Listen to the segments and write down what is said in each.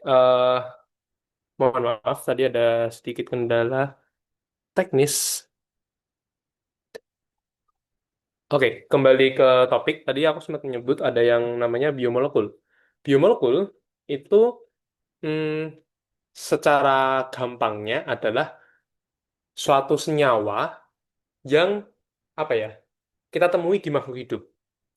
Eh, Mohon maaf, tadi ada sedikit kendala teknis. Oke, kembali ke topik. Tadi aku sempat menyebut ada yang namanya biomolekul. Biomolekul itu hmm, secara gampangnya adalah suatu senyawa yang apa ya kita temui di makhluk hidup.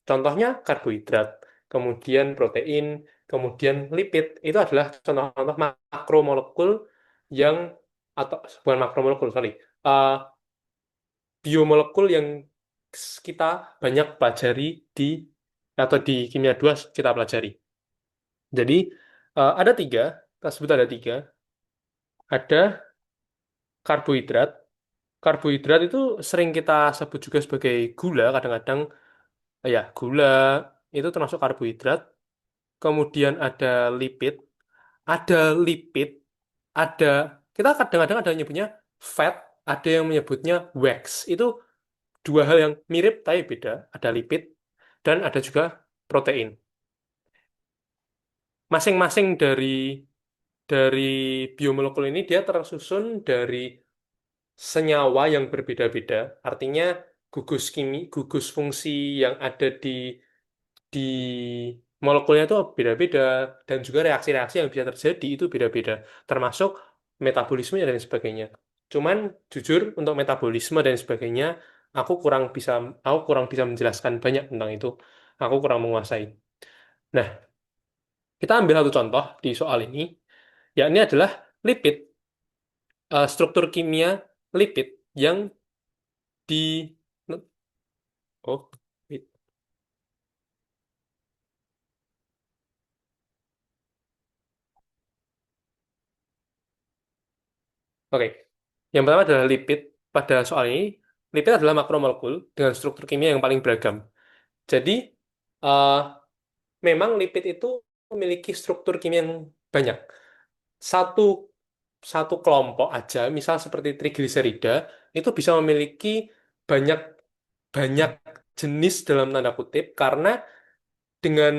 Contohnya karbohidrat, kemudian protein, kemudian lipid. Itu adalah contoh-contoh makromolekul yang atau bukan makromolekul, sorry. Eh, Biomolekul yang kita banyak pelajari di atau di kimia 2 kita pelajari. Jadi ada tiga, kita sebut ada tiga. Ada karbohidrat. Karbohidrat itu sering kita sebut juga sebagai gula, kadang-kadang ya gula itu termasuk karbohidrat. Kemudian ada lipid, ada kita kadang-kadang ada yang nyebutnya fat, ada yang menyebutnya wax. Itu dua hal yang mirip tapi beda. Ada lipid dan ada juga protein. Masing-masing dari biomolekul ini dia tersusun dari senyawa yang berbeda-beda. Artinya gugus fungsi yang ada di molekulnya itu beda-beda dan juga reaksi-reaksi yang bisa terjadi itu beda-beda, termasuk metabolisme dan sebagainya. Cuman jujur untuk metabolisme dan sebagainya aku kurang bisa menjelaskan banyak tentang itu. Aku kurang menguasai. Nah, kita ambil satu contoh di soal ini, yakni adalah lipid, struktur kimia lipid yang di oh, wait. Oke. Yang pertama adalah lipid. Pada soal ini, lipid adalah makromolekul dengan struktur kimia yang paling beragam. Jadi, eh, memang lipid itu memiliki struktur kimia yang banyak. Satu satu kelompok aja, misal seperti trigliserida, itu bisa memiliki banyak banyak jenis dalam tanda kutip karena dengan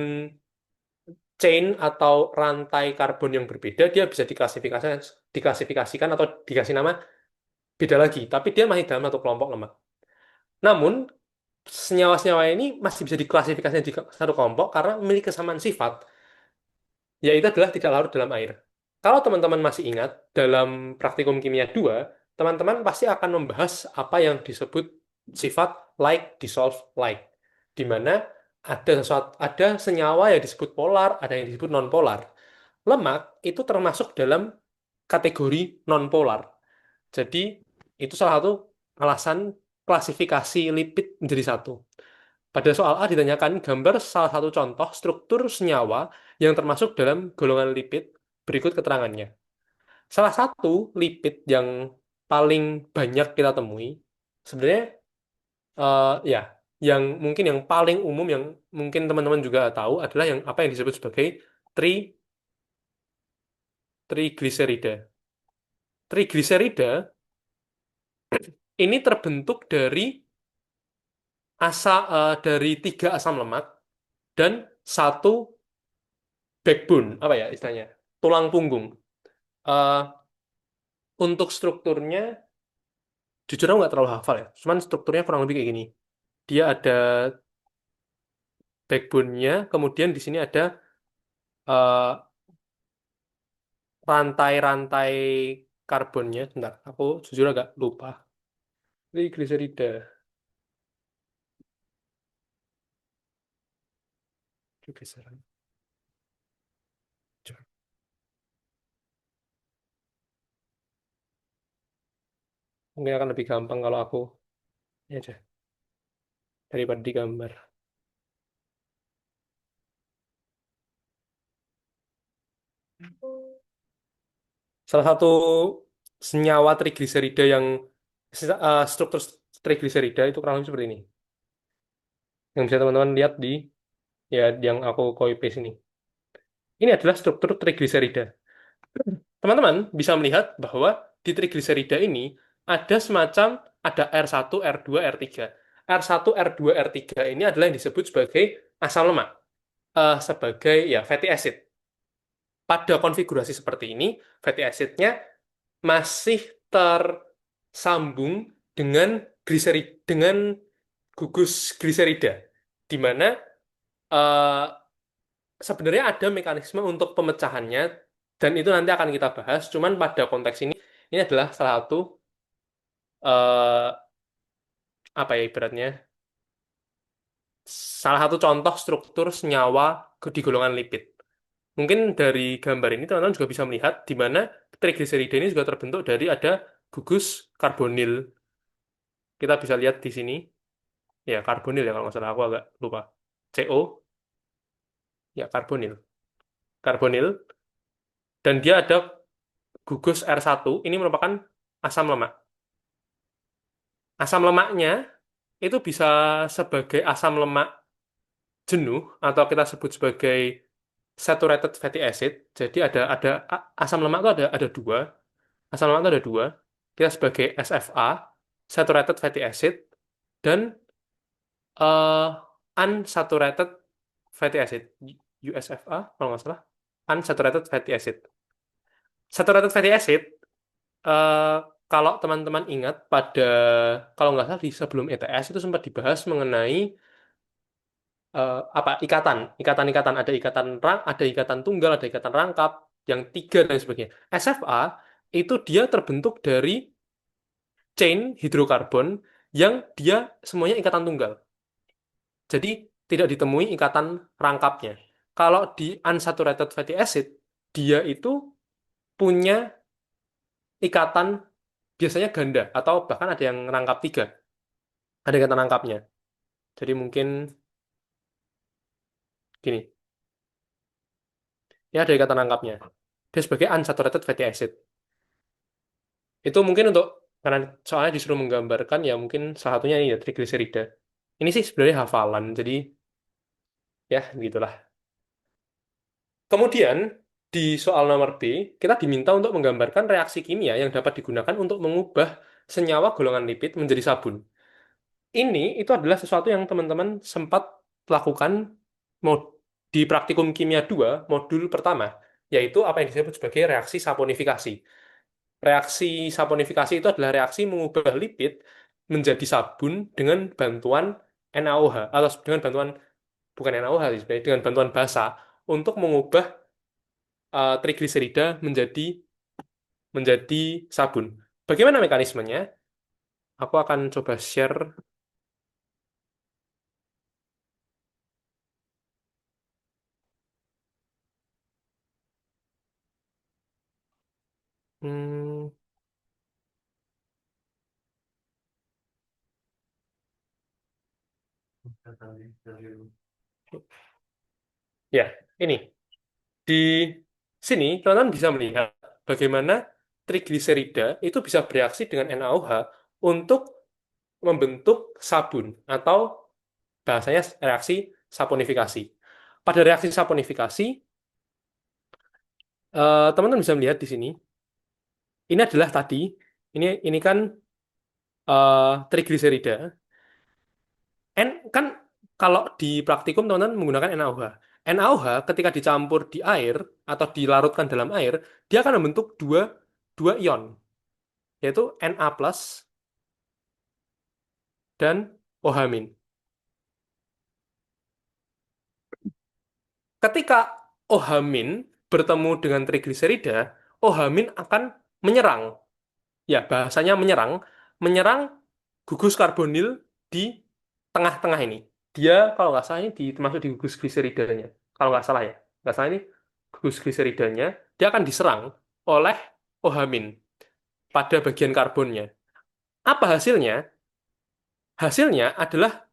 chain atau rantai karbon yang berbeda, dia bisa diklasifikasikan atau dikasih nama beda lagi, tapi dia masih dalam satu kelompok lemak. Namun, senyawa-senyawa ini masih bisa diklasifikasikan di satu kelompok karena memiliki kesamaan sifat, yaitu adalah tidak larut dalam air. Kalau teman-teman masih ingat, dalam praktikum kimia 2, teman-teman pasti akan membahas apa yang disebut sifat like dissolve like, di mana ada senyawa yang disebut polar, ada yang disebut non-polar. Lemak itu termasuk dalam kategori non-polar. Jadi, itu salah satu alasan klasifikasi lipid menjadi satu. Pada soal A ditanyakan gambar salah satu contoh struktur senyawa yang termasuk dalam golongan lipid, berikut keterangannya. Salah satu lipid yang paling banyak kita temui, sebenarnya ya, yang mungkin yang paling umum yang mungkin teman-teman juga tahu adalah yang apa yang disebut sebagai tri trigliserida. Trigliserida ini terbentuk dari tiga asam lemak dan satu backbone, apa ya istilahnya, tulang punggung. Eh, untuk strukturnya, jujur aku nggak terlalu hafal ya, cuman strukturnya kurang lebih kayak gini. Dia ada backbone-nya, kemudian di sini ada eh, rantai-rantai karbonnya. Bentar, aku jujur agak lupa. Trigliserida. Trigliserida. Mungkin akan lebih gampang kalau aku ya aja daripada digambar. Salah satu senyawa trigliserida yang struktur trigliserida itu kurang lebih seperti ini. Yang bisa teman-teman lihat di ya yang aku copy paste ini. Ini adalah struktur trigliserida. Teman-teman bisa melihat bahwa di trigliserida ini ada R1, R2, R3. R1, R2, R3 ini adalah yang disebut sebagai asam lemak, sebagai ya fatty acid. pada konfigurasi seperti ini, fatty acidnya masih tersambung dengan dengan gugus gliserida, di mana eh, sebenarnya ada mekanisme untuk pemecahannya, dan itu nanti akan kita bahas. Cuman pada konteks ini adalah salah satu eh, apa ya ibaratnya, salah satu contoh struktur senyawa di golongan lipid. Mungkin dari gambar ini teman-teman juga bisa melihat di mana trigliserida ini juga terbentuk dari ada gugus karbonil. Kita bisa lihat di sini, ya karbonil ya kalau nggak salah, aku agak lupa. CO, ya karbonil. Karbonil, dan dia ada gugus R1, ini merupakan asam lemak. Asam lemaknya itu bisa sebagai asam lemak jenuh atau kita sebut sebagai saturated fatty acid. Jadi asam lemak itu ada dua. Asam lemak itu ada dua. Kita sebagai SFA, saturated fatty acid, dan eh, unsaturated fatty acid. USFA kalau nggak salah. Unsaturated fatty acid. Saturated fatty acid, eh, kalau teman-teman ingat kalau nggak salah di sebelum ETS itu sempat dibahas mengenai apa ikatan-ikatan, ada ikatan tunggal, ada ikatan rangkap, yang tiga dan sebagainya. SFA itu dia terbentuk dari chain hidrokarbon yang dia semuanya ikatan tunggal. Jadi tidak ditemui ikatan rangkapnya. Kalau di unsaturated fatty acid, dia itu punya ikatan biasanya ganda atau bahkan ada yang rangkap tiga, ada ikatan rangkapnya. Jadi mungkin gini, ya ada ikatan rangkapnya. Dia sebagai unsaturated fatty acid. Itu mungkin karena soalnya disuruh menggambarkan ya mungkin salah satunya ini ya trigliserida. Ini sih sebenarnya hafalan, jadi ya gitulah. Kemudian di soal nomor B, kita diminta untuk menggambarkan reaksi kimia yang dapat digunakan untuk mengubah senyawa golongan lipid menjadi sabun. Ini itu adalah sesuatu yang teman-teman sempat lakukan mod- di praktikum kimia 2 modul pertama, yaitu apa yang disebut sebagai reaksi saponifikasi. Reaksi saponifikasi itu adalah reaksi mengubah lipid menjadi sabun dengan bantuan NaOH, atau dengan bantuan, bukan NaOH sih sebenarnya, dengan bantuan basa untuk mengubah trigliserida menjadi sabun. Bagaimana mekanismenya? Aku akan coba share. Hmm, ya, ini. Di sini, teman-teman bisa melihat bagaimana trigliserida itu bisa bereaksi dengan NaOH untuk membentuk sabun atau bahasanya reaksi saponifikasi. Pada reaksi saponifikasi, teman-teman bisa melihat di sini, ini adalah tadi, ini kan trigliserida. Kan kalau di praktikum teman-teman menggunakan NaOH. NaOH ketika dicampur di air atau dilarutkan dalam air, dia akan membentuk dua, dua ion, yaitu Na plus dan OH-. Ketika OH- bertemu dengan trigliserida, OH- akan menyerang, ya bahasanya menyerang gugus karbonil di tengah-tengah ini. Dia kalau nggak salah ini termasuk di gugus gliseridanya. Kalau nggak salah ya, nggak salah ini gugus gliseridanya, dia akan diserang oleh OH- pada bagian karbonnya. Apa hasilnya? Hasilnya adalah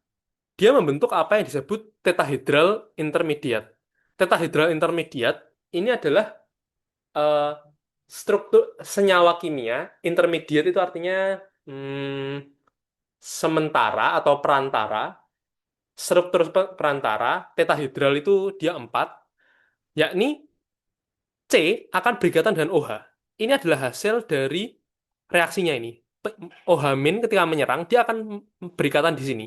dia membentuk apa yang disebut tetahedral intermediate. Tetahedral intermediate ini adalah eh, struktur senyawa kimia. Intermediate itu artinya sementara atau perantara. Struktur perantara, tetahedral itu dia 4, yakni C akan berikatan dengan OH. Ini adalah hasil dari reaksinya ini. OH- ketika menyerang, dia akan berikatan di sini.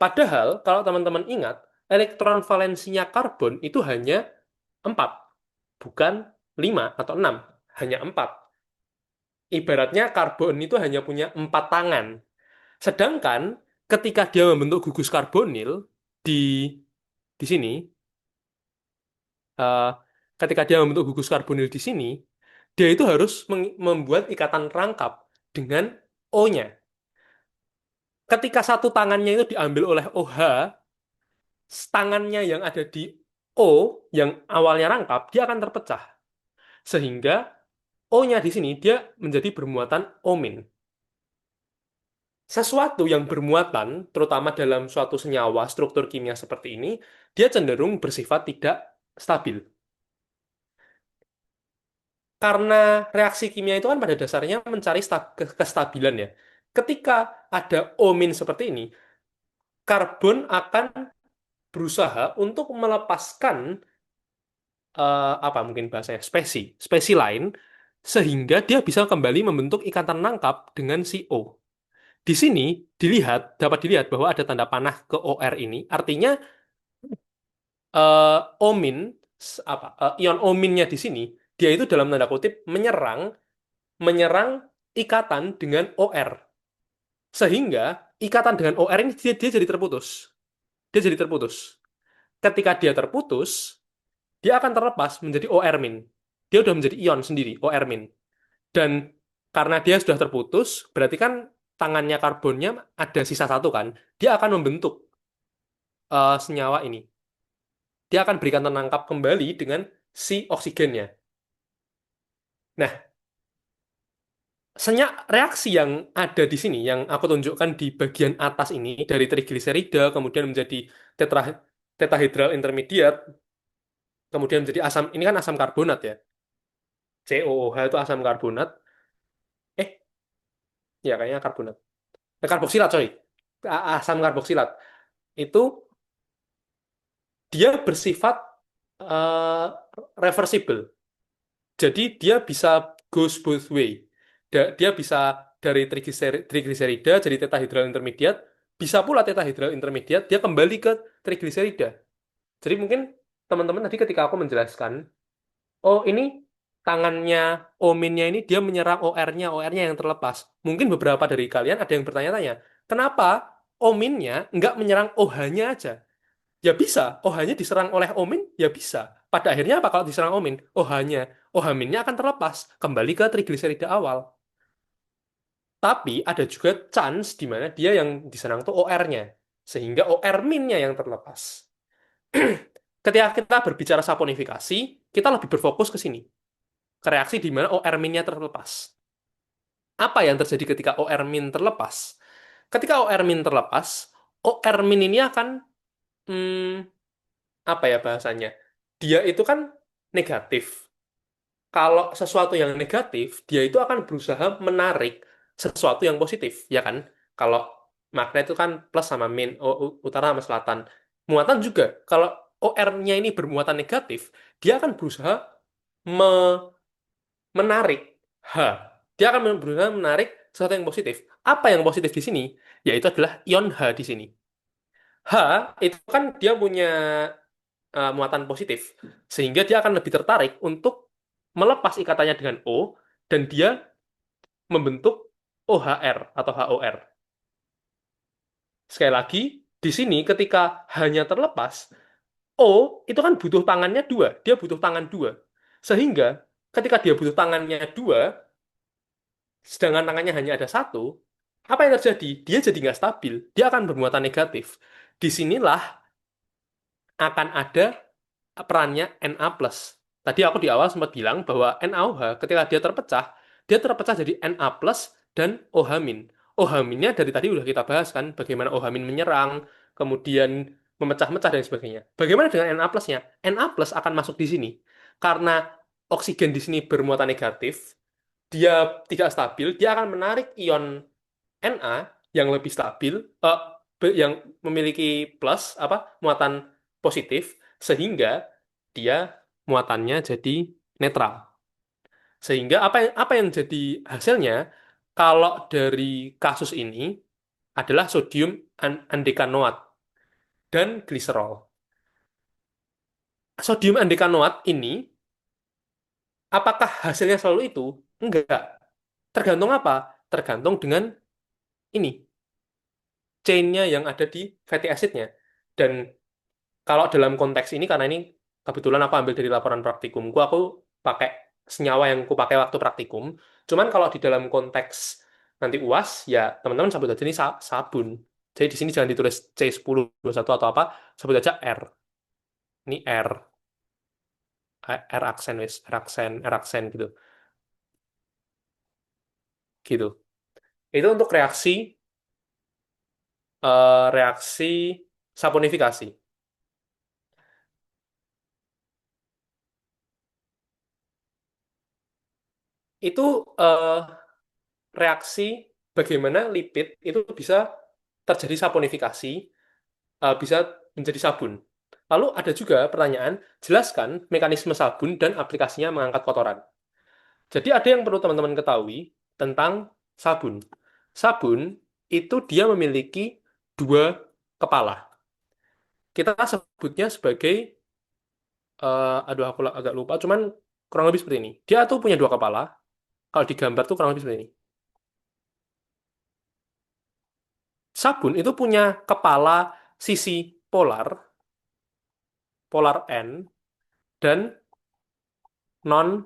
Padahal, kalau teman-teman ingat, elektron valensinya karbon itu hanya 4. bukan 5 atau 6, hanya 4. Ibaratnya karbon itu hanya punya 4 tangan. Sedangkan ketika dia membentuk gugus karbonil di sini, eh, ketika dia membentuk gugus karbonil di sini, dia itu harus membuat ikatan rangkap dengan O-nya. Ketika satu tangannya itu diambil oleh OH, tangannya yang ada di O, yang awalnya rangkap, dia akan terpecah. Sehingga O-nya di sini dia menjadi bermuatan omin. Sesuatu yang bermuatan, terutama dalam suatu senyawa struktur kimia seperti ini, dia cenderung bersifat tidak stabil. Karena reaksi kimia itu kan pada dasarnya mencari kestabilan ya. Ketika ada omin seperti ini, karbon akan berusaha untuk melepaskan apa mungkin bahasanya spesi lain sehingga dia bisa kembali membentuk ikatan nangkap dengan si O. Di sini dapat dilihat bahwa ada tanda panah ke OR ini, artinya omin ion ominnya di sini dia itu dalam tanda kutip menyerang menyerang ikatan dengan OR. Sehingga ikatan dengan OR ini dia jadi terputus. Dia jadi terputus. Ketika dia terputus, dia akan terlepas menjadi OR min. Dia udah menjadi ion sendiri, OR min. Dan karena dia sudah terputus, berarti kan tangannya karbonnya ada sisa satu kan. Dia akan membentuk senyawa ini. Dia akan berikan penangkap kembali dengan si oksigennya. Nah, reaksi yang ada di sini, yang aku tunjukkan di bagian atas ini, dari trigliserida, kemudian menjadi tetra, tetahedral intermediate, kemudian menjadi asam, ini kan asam karbonat ya. COOH itu asam karbonat. Eh, ya kayaknya karbonat. Karboksilat, sorry. Asam karboksilat. Itu dia bersifat eh, reversible. Jadi dia bisa goes both way. Dia bisa dari trigliserida jadi tetahedral intermediate, bisa pula tetahedral intermediate dia kembali ke trigliserida. Jadi mungkin teman-teman tadi ketika aku menjelaskan, oh ini tangannya ominnya ini dia menyerang OR-nya, OR-nya yang terlepas. Mungkin beberapa dari kalian ada yang bertanya-tanya, kenapa ominnya nggak menyerang OH-nya aja? Ya bisa, OH-nya diserang oleh Omin, ya bisa. Pada akhirnya apa kalau diserang Omin? OH-nya, OH-minnya akan terlepas, kembali ke trigliserida awal. Tapi ada juga chance di mana dia yang diserang tuh OR-nya. Sehingga OR-minnya yang terlepas. Ketika kita berbicara saponifikasi, kita lebih berfokus ke sini. Ke reaksi di mana OR-minnya terlepas. Apa yang terjadi ketika OR-min terlepas? Ketika OR-min terlepas, OR-min ini akan hmm, apa ya bahasanya? Dia itu kan negatif. Kalau sesuatu yang negatif, dia itu akan berusaha menarik sesuatu yang positif, ya kan? Kalau magnet itu kan plus sama min, utara sama selatan. Muatan juga, kalau OR-nya ini bermuatan negatif, dia akan berusaha me- menarik H. Dia akan berusaha menarik sesuatu yang positif. Apa yang positif di sini? Yaitu adalah ion H di sini. H itu kan dia punya muatan positif, sehingga dia akan lebih tertarik untuk melepas ikatannya dengan O dan dia membentuk OHR atau HOR. Sekali lagi, di sini ketika hanya terlepas, O itu kan butuh tangannya dua, dia butuh tangan dua. Sehingga ketika dia butuh tangannya dua, sedangkan tangannya hanya ada satu, apa yang terjadi? Dia jadi nggak stabil, dia akan bermuatan negatif. Disinilah akan ada perannya Na+. Tadi aku di awal sempat bilang bahwa NaOH ketika dia terpecah jadi Na+ dan OH-. OH-nya dari tadi udah kita bahas kan, bagaimana OH- menyerang, kemudian memecah-mecah dan sebagainya. Bagaimana dengan Na+-nya? Na+ akan masuk di sini. Karena oksigen di sini bermuatan negatif, dia tidak stabil, dia akan menarik ion Na yang lebih stabil, yang memiliki plus apa muatan positif, sehingga dia muatannya jadi netral. Sehingga apa yang jadi hasilnya kalau dari kasus ini adalah sodium andekanoat dan gliserol. Sodium andekanoat ini Apakah hasilnya selalu itu? Enggak. Tergantung apa? Tergantung dengan ini, chain-nya yang ada di fatty acid-nya. Dan kalau dalam konteks ini, karena ini kebetulan aku ambil dari laporan praktikumku, aku pakai senyawa yang aku pakai waktu praktikum. Cuman kalau di dalam konteks nanti UAS, ya teman-teman sebut aja ini sabun. Jadi di sini jangan ditulis C1021 atau apa, sebut aja R. Ini R, R aksen wis, R aksen gitu. Gitu. Itu untuk reaksi saponifikasi. Itu eh, reaksi bagaimana lipid itu bisa terjadi saponifikasi, bisa menjadi sabun. Lalu ada juga pertanyaan, jelaskan mekanisme sabun dan aplikasinya mengangkat kotoran. Jadi ada yang perlu teman-teman ketahui tentang sabun. Sabun itu dia memiliki dua kepala. Kita sebutnya sebagai, aduh aku agak lupa, cuman kurang lebih seperti ini. Dia tuh punya dua kepala. Kalau digambar tuh kurang lebih seperti ini. Sabun itu punya kepala sisi polar, polar N, dan non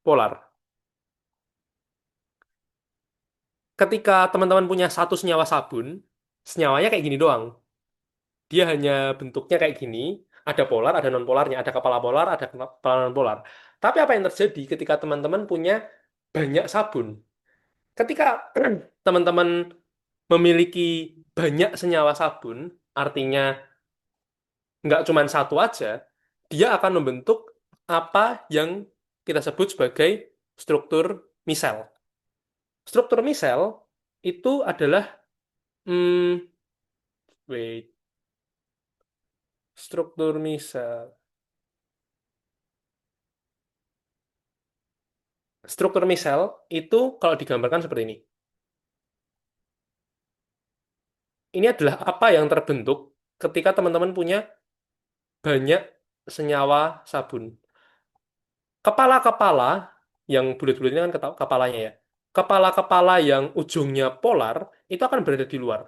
polar. Ketika teman-teman punya satu senyawa sabun, senyawanya kayak gini doang. Dia hanya bentuknya kayak gini, ada polar, ada non polarnya, ada kepala polar, ada kepala non polar. Tapi apa yang terjadi ketika teman-teman punya banyak sabun? Ketika teman-teman memiliki banyak senyawa sabun, artinya nggak cuma satu aja, dia akan membentuk apa yang kita sebut sebagai struktur misel. Struktur misel itu adalah, hmm, wait, struktur misel. Struktur misel itu kalau digambarkan seperti ini. Ini adalah apa yang terbentuk ketika teman-teman punya banyak senyawa sabun. Kepala-kepala yang bulat-bulat ini kan kepalanya ya. Kepala-kepala yang ujungnya polar itu akan berada di luar.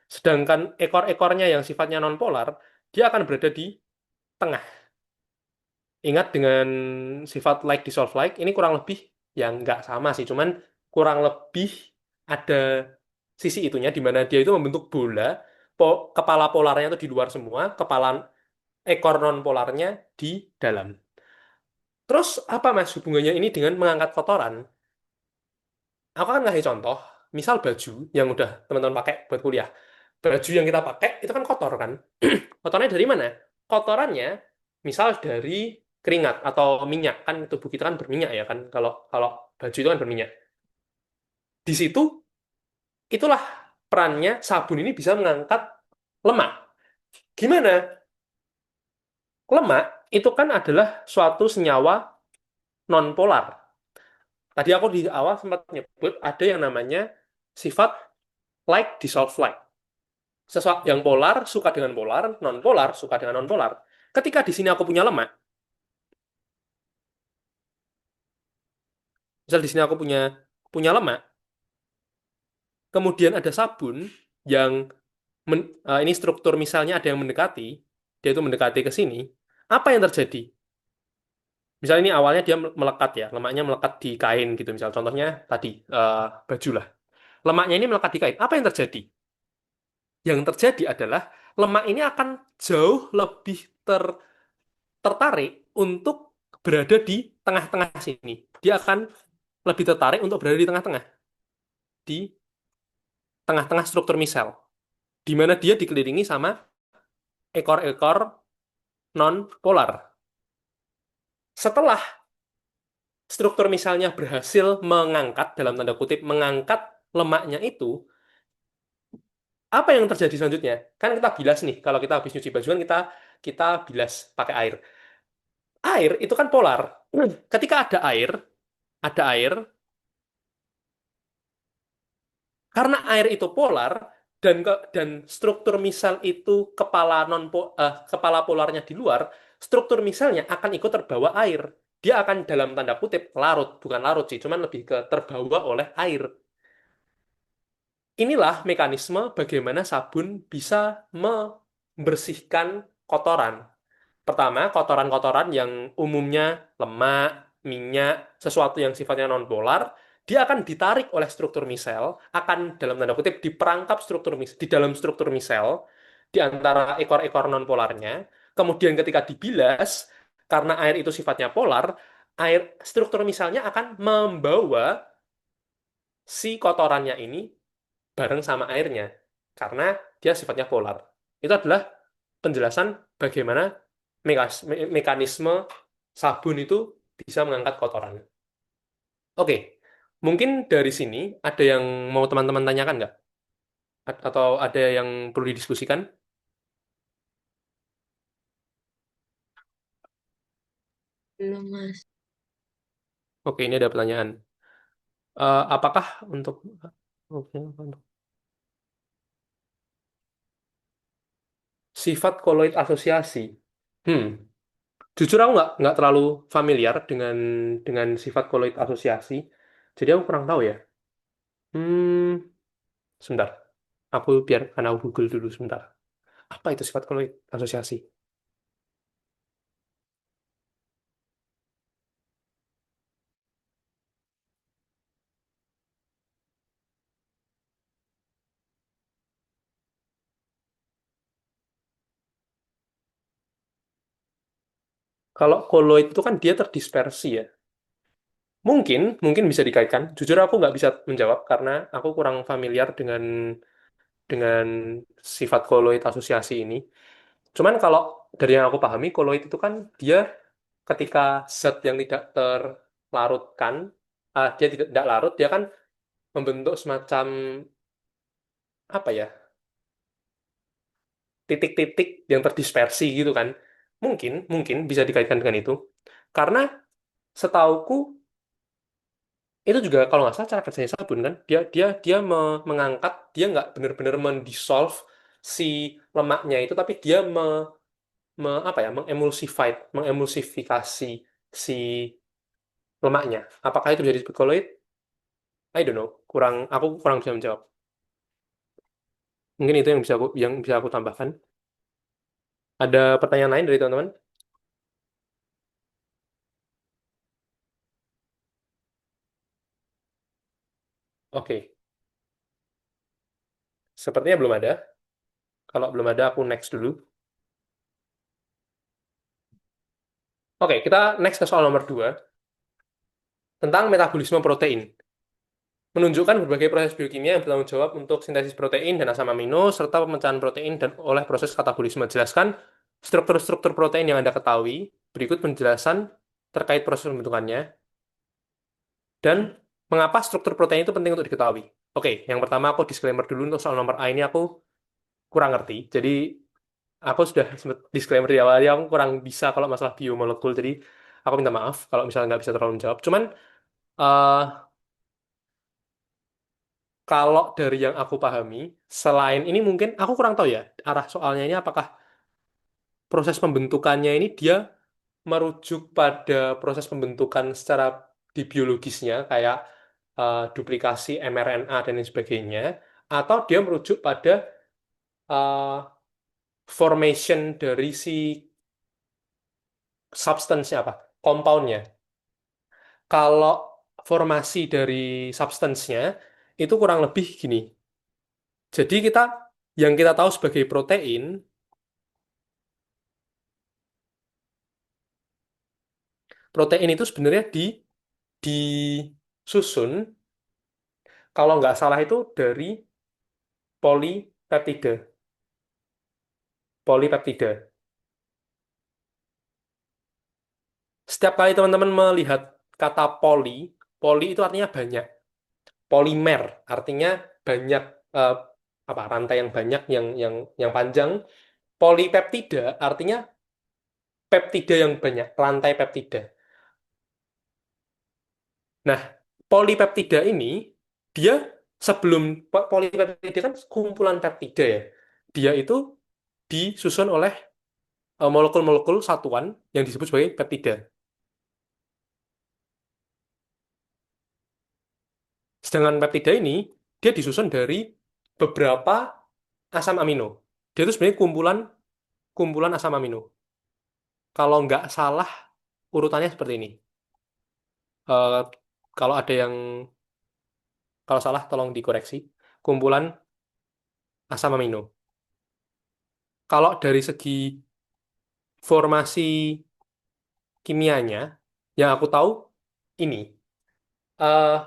Sedangkan ekor-ekornya yang sifatnya non-polar, dia akan berada di tengah. Ingat dengan sifat like dissolve like, ini kurang lebih yang nggak sama sih, cuman kurang lebih ada sisi itunya di mana dia itu membentuk bola, kepala polarnya itu di luar semua, kepala ekor non-polarnya di dalam. Terus apa mas hubungannya ini dengan mengangkat kotoran? Aku akan ngasih contoh, misal baju yang udah teman-teman pakai buat kuliah. Baju yang kita pakai itu kan kotor kan? Kotornya dari mana? Kotorannya misal dari keringat atau minyak kan tubuh kita kan berminyak ya kan kalau kalau baju itu kan berminyak. Di situ itulah perannya sabun ini bisa mengangkat lemak. Gimana? Lemak itu kan adalah suatu senyawa nonpolar. Tadi aku di awal sempat nyebut ada yang namanya sifat like dissolve like. Sesuatu yang polar suka dengan polar, non polar suka dengan non polar. Ketika di sini aku punya lemak, misal di sini aku punya punya lemak, kemudian ada sabun yang ini struktur misalnya ada yang mendekati, dia itu mendekati ke sini, apa yang terjadi? Misalnya ini awalnya dia melekat ya, lemaknya melekat di kain gitu, misal contohnya tadi baju lah. Lemaknya ini melekat di kain, apa yang terjadi? Yang terjadi adalah lemak ini akan jauh lebih tertarik untuk berada di tengah-tengah sini. Dia akan lebih tertarik untuk berada di tengah-tengah, di tengah-tengah struktur misel, di mana dia dikelilingi sama ekor-ekor non-polar. Setelah struktur misalnya berhasil mengangkat, dalam tanda kutip, mengangkat lemaknya itu, apa yang terjadi selanjutnya? Kan kita bilas nih, kalau kita habis nyuci baju kan kita bilas pakai air. Air itu kan polar. Ketika ada air, karena air itu polar dan struktur misal itu kepala kepala polarnya di luar, struktur misalnya akan ikut terbawa air. dia akan dalam tanda kutip larut, bukan larut sih, cuman lebih ke terbawa oleh air. Inilah mekanisme bagaimana sabun bisa membersihkan kotoran. Pertama, kotoran-kotoran yang umumnya lemak, minyak, sesuatu yang sifatnya nonpolar, dia akan ditarik oleh struktur misel, akan dalam tanda kutip diperangkap di dalam struktur misel di antara ekor-ekor nonpolarnya. Kemudian ketika dibilas, karena air itu sifatnya polar, air struktur misalnya akan membawa si kotorannya ini bareng sama airnya karena dia sifatnya polar. Itu adalah penjelasan bagaimana mekanisme sabun itu bisa mengangkat kotoran. Oke, mungkin dari sini ada yang mau teman-teman tanyakan nggak? Atau ada yang perlu didiskusikan? Belum, Mas. Oke, ini ada pertanyaan. Apakah untuk Oke, untuk sifat koloid asosiasi? Hmm, jujur aku nggak terlalu familiar dengan sifat koloid asosiasi. Jadi aku kurang tahu ya. Hmm, sebentar. Karena aku Google dulu sebentar. Apa itu sifat koloid asosiasi? Kalau koloid itu kan dia terdispersi ya. Mungkin bisa dikaitkan. Jujur aku nggak bisa menjawab karena aku kurang familiar dengan sifat koloid asosiasi ini. Cuman kalau dari yang aku pahami, koloid itu kan dia ketika zat yang tidak terlarutkan, dia tidak larut, dia kan membentuk semacam apa ya, titik-titik yang terdispersi gitu kan. Mungkin bisa dikaitkan dengan itu. Karena setauku itu juga kalau nggak salah cara kerjanya sabun kan, dia mengangkat, dia nggak benar-benar mendissolve si lemaknya itu, tapi dia apa ya, mengemulsifikasi si lemaknya. Apakah itu jadi koloid? I don't know. Aku kurang bisa menjawab. Mungkin itu yang bisa aku tambahkan. Ada pertanyaan lain dari teman-teman? Oke, sepertinya belum ada. Kalau belum ada, aku next dulu. Oke, kita next ke soal nomor 2 tentang metabolisme protein. Menunjukkan berbagai proses biokimia yang bertanggung jawab untuk sintesis protein dan asam amino, serta pemecahan protein dan oleh proses katabolisme. Jelaskan struktur-struktur protein yang Anda ketahui. Berikut penjelasan terkait proses pembentukannya, dan mengapa struktur protein itu penting untuk diketahui. Oke, yang pertama aku disclaimer dulu untuk soal nomor A ini aku kurang ngerti. Jadi aku sudah sempat disclaimer di awal, aku kurang bisa kalau masalah biomolekul. Jadi aku minta maaf kalau misalnya nggak bisa terlalu menjawab. Cuman eh, kalau dari yang aku pahami, selain ini mungkin aku kurang tahu ya arah soalnya ini apakah proses pembentukannya ini dia merujuk pada proses pembentukan secara di biologisnya kayak duplikasi mRNA dan lain sebagainya, atau dia merujuk pada eh, formation dari si substance-nya apa, compound-nya. Kalau formasi dari substance-nya itu kurang lebih gini. Jadi yang kita tahu sebagai protein itu sebenarnya disusun kalau nggak salah itu dari polipeptida. Polipeptida. Setiap kali teman-teman melihat kata poli itu artinya banyak. Polimer artinya banyak, eh, apa, rantai yang banyak, yang panjang. Polipeptida artinya peptida yang banyak, rantai peptida. Nah, polipeptida ini dia sebelum polipeptida kan kumpulan peptida ya. Dia itu disusun oleh molekul-molekul satuan yang disebut sebagai peptida. Sedangkan peptida ini, dia disusun dari beberapa asam amino. Dia itu sebenarnya kumpulan kumpulan asam amino. Kalau nggak salah, urutannya seperti ini. Eh, kalau ada yang, kalau salah tolong dikoreksi. Kumpulan asam amino. Kalau dari segi formasi kimianya, yang aku tahu ini. eh,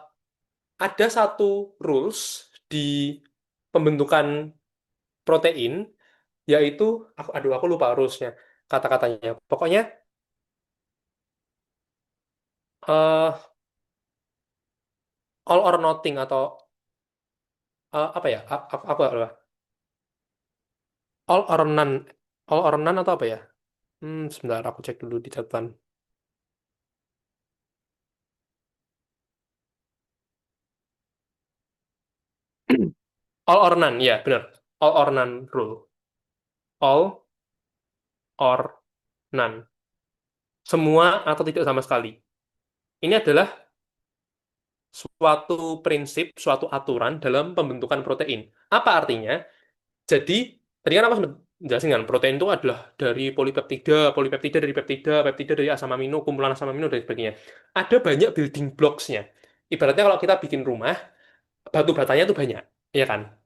ada satu rules di pembentukan protein, yaitu, aku lupa rulesnya, kata-katanya. Pokoknya, eh, all or nothing atau apa ya? Apa? All or none, all or none atau apa ya? Sebentar, aku cek dulu di catatan. All or none, ya benar. All or none rule. All or none. Semua atau tidak sama sekali. Ini adalah suatu prinsip, suatu aturan dalam pembentukan protein. Apa artinya? Jadi, tadi kan aku sempat jelasin kan, protein itu adalah dari polipeptida, polipeptida dari peptida, peptida dari asam amino, kumpulan asam amino, dan sebagainya. Ada banyak building blocks-nya. Ibaratnya kalau kita bikin rumah, batu batanya itu banyak, ya kan?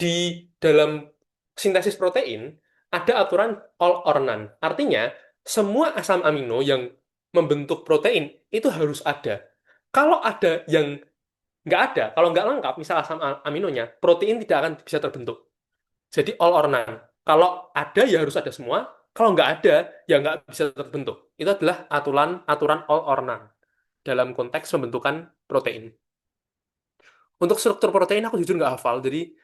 Di dalam sintesis protein, ada aturan all or none. Artinya, semua asam amino yang membentuk protein itu harus ada. Kalau ada yang nggak ada, kalau nggak lengkap, misal asam aminonya, protein tidak akan bisa terbentuk. Jadi all or none. Kalau ada ya harus ada semua. Kalau nggak ada ya nggak bisa terbentuk. Itu adalah aturan aturan all or none dalam konteks pembentukan protein. Untuk struktur protein aku jujur nggak hafal. Jadi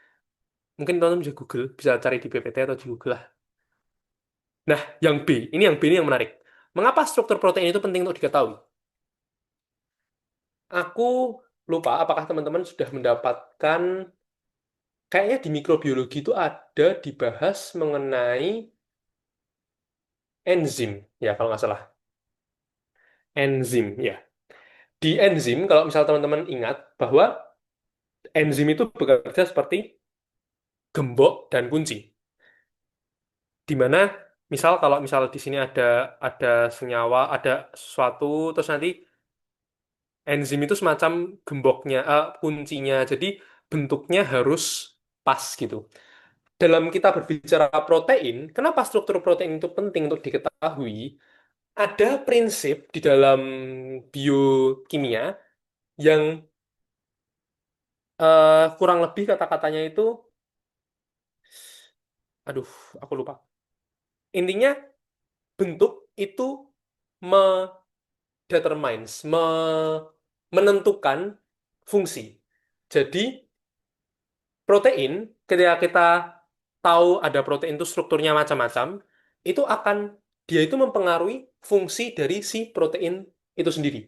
mungkin teman-teman bisa Google, bisa cari di PPT atau di Google lah. Nah, yang B ini yang menarik. Mengapa struktur protein itu penting untuk diketahui? Aku lupa apakah teman-teman sudah mendapatkan, kayaknya di mikrobiologi itu ada dibahas mengenai enzim, ya kalau nggak salah. Enzim, ya. Di enzim, kalau misal teman-teman ingat bahwa enzim itu bekerja seperti gembok dan kunci. Di mana misal kalau misal di sini ada senyawa, ada sesuatu, terus nanti enzim itu semacam gemboknya, kuncinya. Jadi bentuknya harus pas gitu. Dalam kita berbicara protein, kenapa struktur protein itu penting untuk diketahui? Ada prinsip di dalam biokimia yang kurang lebih kata-katanya itu, aduh, aku lupa. Intinya bentuk itu menentukan fungsi. Jadi protein, ketika kita tahu ada protein itu strukturnya macam-macam, itu akan dia itu mempengaruhi fungsi dari si protein itu sendiri.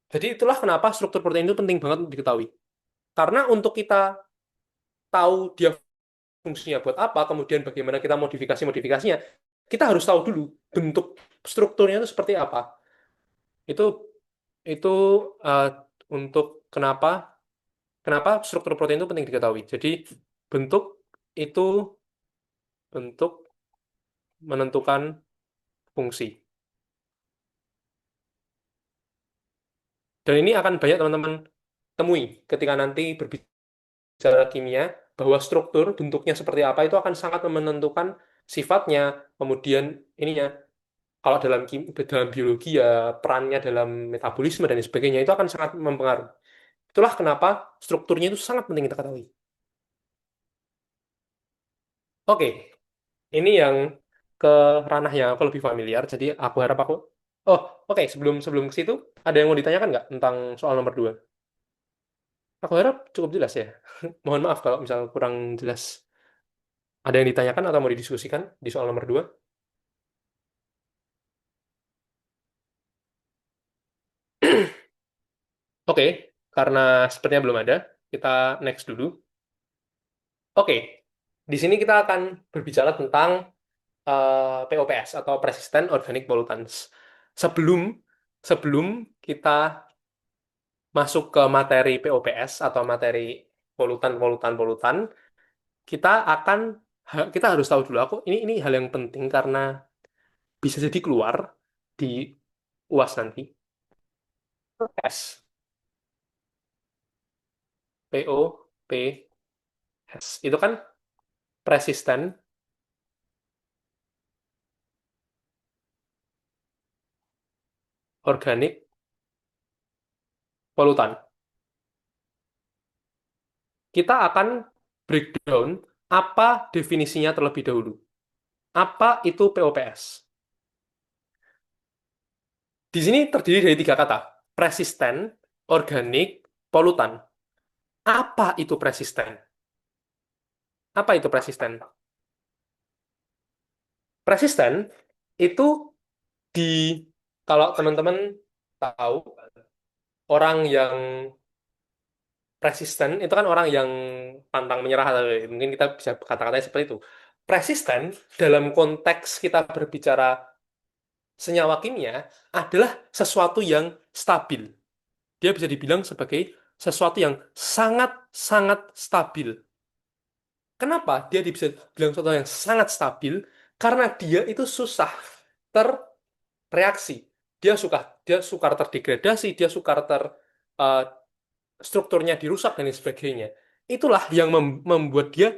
Jadi itulah kenapa struktur protein itu penting banget untuk diketahui. Karena untuk kita tahu dia fungsinya buat apa, kemudian bagaimana kita modifikasinya, kita harus tahu dulu bentuk strukturnya itu seperti apa. Itu itu eh, untuk kenapa kenapa struktur protein itu penting diketahui. Jadi bentuk itu bentuk menentukan fungsi. Dan ini akan banyak teman-teman temui ketika nanti berbicara kimia, bahwa struktur bentuknya seperti apa itu akan sangat menentukan sifatnya, kemudian ininya. Kalau dalam biologi ya perannya dalam metabolisme dan sebagainya itu akan sangat mempengaruhi. Itulah kenapa strukturnya itu sangat penting kita ketahui. Oke, ini yang ke ranah yang aku lebih familiar, jadi aku harap aku... Oh, oke, sebelum sebelum ke situ, ada yang mau ditanyakan nggak tentang soal nomor 2? Aku harap cukup jelas ya. Mohon maaf kalau misal kurang jelas. Ada yang ditanyakan atau mau didiskusikan di soal nomor 2? Oke, karena sepertinya belum ada, kita next dulu. Oke, di sini kita akan berbicara tentang POPS atau Persistent Organic Pollutants. Sebelum sebelum kita masuk ke materi POPS atau materi polutan, kita akan kita harus tahu dulu ini hal yang penting karena bisa jadi keluar di UAS nanti. S POPS itu kan persisten organik polutan. Kita akan breakdown apa definisinya terlebih dahulu. Apa itu POPS? Di sini terdiri dari tiga kata. Persisten, organik, polutan. Apa itu persisten? Apa itu persisten? Persisten itu di kalau teman-teman tahu orang yang persisten itu kan orang yang pantang menyerah atau mungkin kita bisa kata-katanya seperti itu. Persisten dalam konteks kita berbicara senyawa kimia adalah sesuatu yang stabil. Dia bisa dibilang sebagai sesuatu yang sangat-sangat stabil. Kenapa dia bisa bilang sesuatu yang sangat stabil? Karena dia itu susah terreaksi. Dia sukar terdegradasi, dia sukar eh, strukturnya dirusak dan lain sebagainya. Itulah yang membuat dia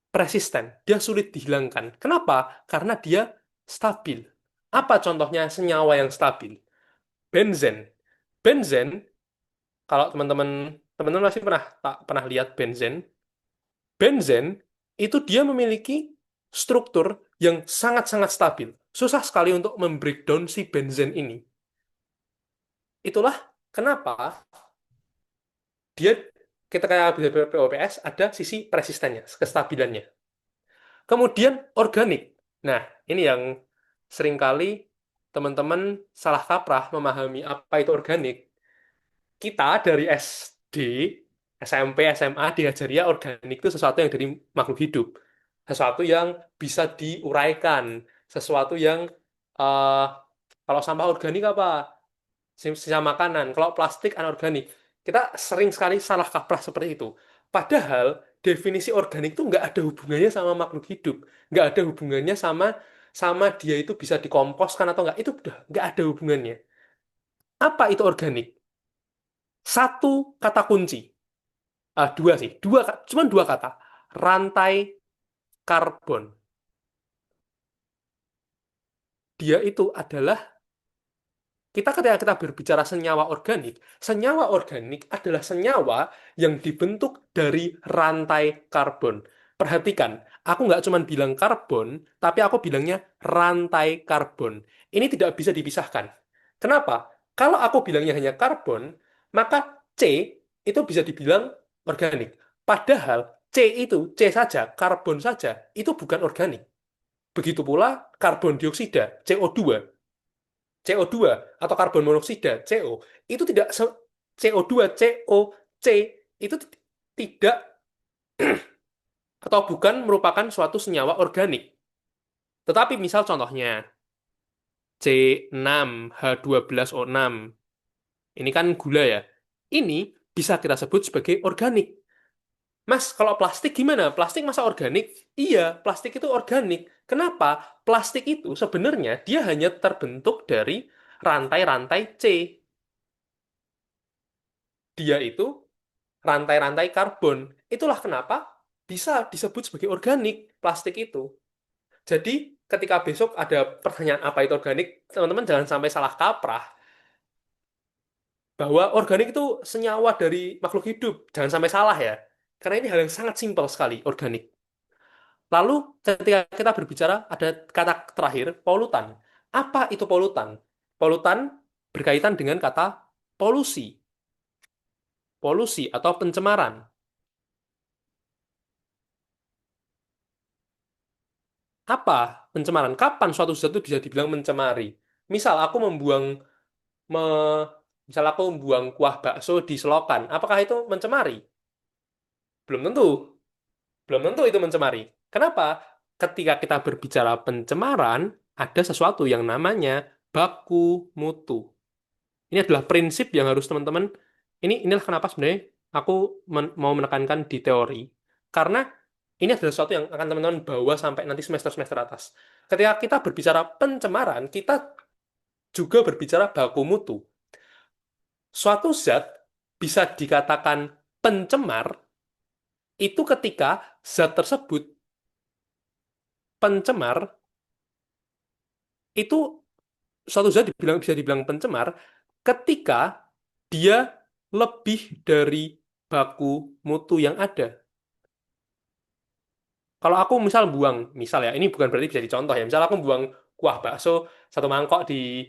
persisten. Dia sulit dihilangkan. Kenapa? Karena dia stabil. Apa contohnya senyawa yang stabil? Benzen. Benzen, kalau teman-teman masih pernah lihat benzen. Benzen itu dia memiliki struktur yang sangat-sangat stabil. Susah sekali untuk membreakdown si benzen ini. Itulah kenapa dia ketika bisa POPS ada sisi persistennya, kestabilannya. Kemudian organik. Nah, ini yang seringkali teman-teman salah kaprah memahami apa itu organik. Kita dari SD, SMP, SMA diajari ya organik itu sesuatu yang dari makhluk hidup. Sesuatu yang bisa diuraikan. Sesuatu yang eh, kalau sampah organik apa? Sisa makanan. Kalau plastik anorganik. Kita sering sekali salah kaprah seperti itu. Padahal definisi organik itu nggak ada hubungannya sama makhluk hidup. Nggak ada hubungannya sama sama dia itu bisa dikomposkan atau nggak. Itu udah nggak ada hubungannya. Apa itu organik? Satu kata kunci. Dua sih. Cuman dua kata. Rantai karbon. Dia itu adalah ketika kita berbicara senyawa organik adalah senyawa yang dibentuk dari rantai karbon. Perhatikan, aku nggak cuma bilang karbon, tapi aku bilangnya rantai karbon. Ini tidak bisa dipisahkan. Kenapa? Kalau aku bilangnya hanya karbon, maka C itu bisa dibilang organik. Padahal C saja, karbon saja, itu bukan organik. Begitu pula karbon dioksida, CO2. CO2 atau karbon monoksida CO itu tidak CO2 C itu tidak atau bukan merupakan suatu senyawa organik. Tetapi misal contohnya C6H12O6 ini kan gula ya. Ini bisa kita sebut sebagai organik. Mas, kalau plastik gimana? Plastik masa organik? Iya, plastik itu organik. Kenapa? Plastik itu sebenarnya dia hanya terbentuk dari rantai-rantai C. Dia itu rantai-rantai karbon. Itulah kenapa bisa disebut sebagai organik plastik itu. Jadi ketika besok ada pertanyaan apa itu organik, teman-teman jangan sampai salah kaprah bahwa organik itu senyawa dari makhluk hidup. Jangan sampai salah ya. Karena ini hal yang sangat simpel sekali, organik. Lalu ketika kita berbicara ada kata terakhir, polutan. Apa itu polutan? Polutan berkaitan dengan kata polusi. Polusi atau pencemaran. Apa pencemaran? Kapan suatu sesuatu bisa dibilang mencemari? Misal aku me, misal aku membuang kuah bakso di selokan, apakah itu mencemari? Belum tentu. Belum tentu itu mencemari. Kenapa? Ketika kita berbicara pencemaran, ada sesuatu yang namanya baku mutu. Ini adalah prinsip yang harus teman-teman Inilah kenapa sebenarnya aku mau menekankan di teori. Karena ini adalah sesuatu yang akan teman-teman bawa sampai nanti semester-semester atas. Ketika kita berbicara pencemaran, kita juga berbicara baku mutu. Suatu zat bisa dikatakan pencemar itu ketika zat tersebut pencemar itu suatu zat bisa dibilang pencemar ketika dia lebih dari baku mutu yang ada. Kalau aku misal ya, ini bukan berarti bisa dicontoh ya. Misal aku buang kuah bakso satu mangkok di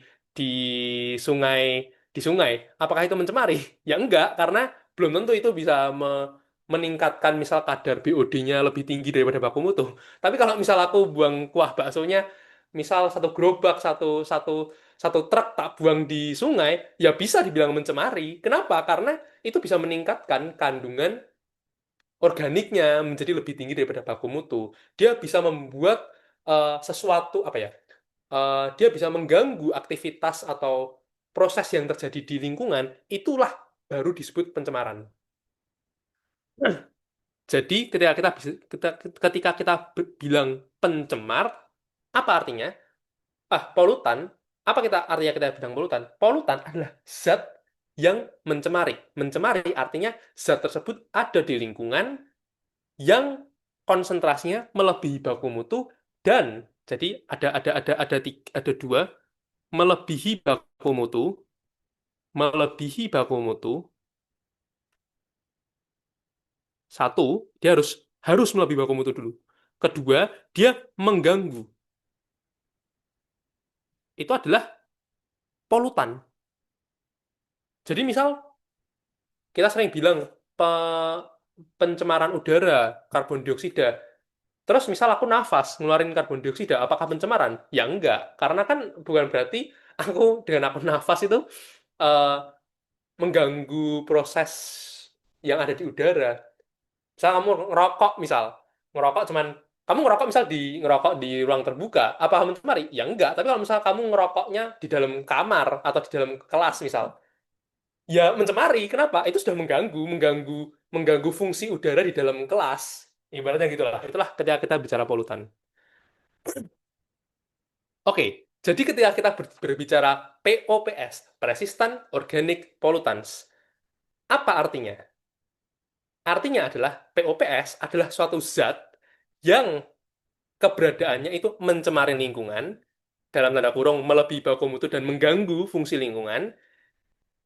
sungai di sungai, apakah itu mencemari? Ya enggak, karena belum tentu itu bisa meningkatkan misal kadar BOD-nya lebih tinggi daripada baku mutu. Tapi kalau misal aku buang kuah baksonya, misal satu gerobak, satu satu satu truk tak buang di sungai, ya bisa dibilang mencemari. Kenapa? Karena itu bisa meningkatkan kandungan organiknya menjadi lebih tinggi daripada baku mutu. Dia bisa membuat sesuatu apa ya? Dia bisa mengganggu aktivitas atau proses yang terjadi di lingkungan. Itulah baru disebut pencemaran. Jadi ketika kita bilang pencemar, apa artinya? Polutan. Apa artinya kita bilang polutan? Polutan adalah zat yang mencemari. Mencemari artinya zat tersebut ada di lingkungan yang konsentrasinya melebihi baku mutu dan jadi ada dua melebihi baku mutu, melebihi baku mutu. Satu, dia harus melebihi baku mutu dulu. Kedua, dia mengganggu. Itu adalah polutan. Jadi misal kita sering bilang pencemaran udara, karbon dioksida. Terus misal aku nafas ngeluarin karbon dioksida, apakah pencemaran? Ya enggak, karena kan bukan berarti dengan aku nafas itu eh, mengganggu proses yang ada di udara. Misal kamu ngerokok kamu ngerokok di ruang terbuka, apa mencemari? Ya enggak, tapi kalau misal kamu ngerokoknya di dalam kamar atau di dalam kelas misal, ya mencemari. Kenapa? Itu sudah mengganggu fungsi udara di dalam kelas. Ibaratnya gitulah. Itulah ketika kita bicara polutan. Oke, jadi ketika kita berbicara POPS, Persistent Organic Pollutants, apa artinya? Artinya adalah POPS adalah suatu zat yang keberadaannya itu mencemari lingkungan, dalam tanda kurung melebihi baku mutu dan mengganggu fungsi lingkungan,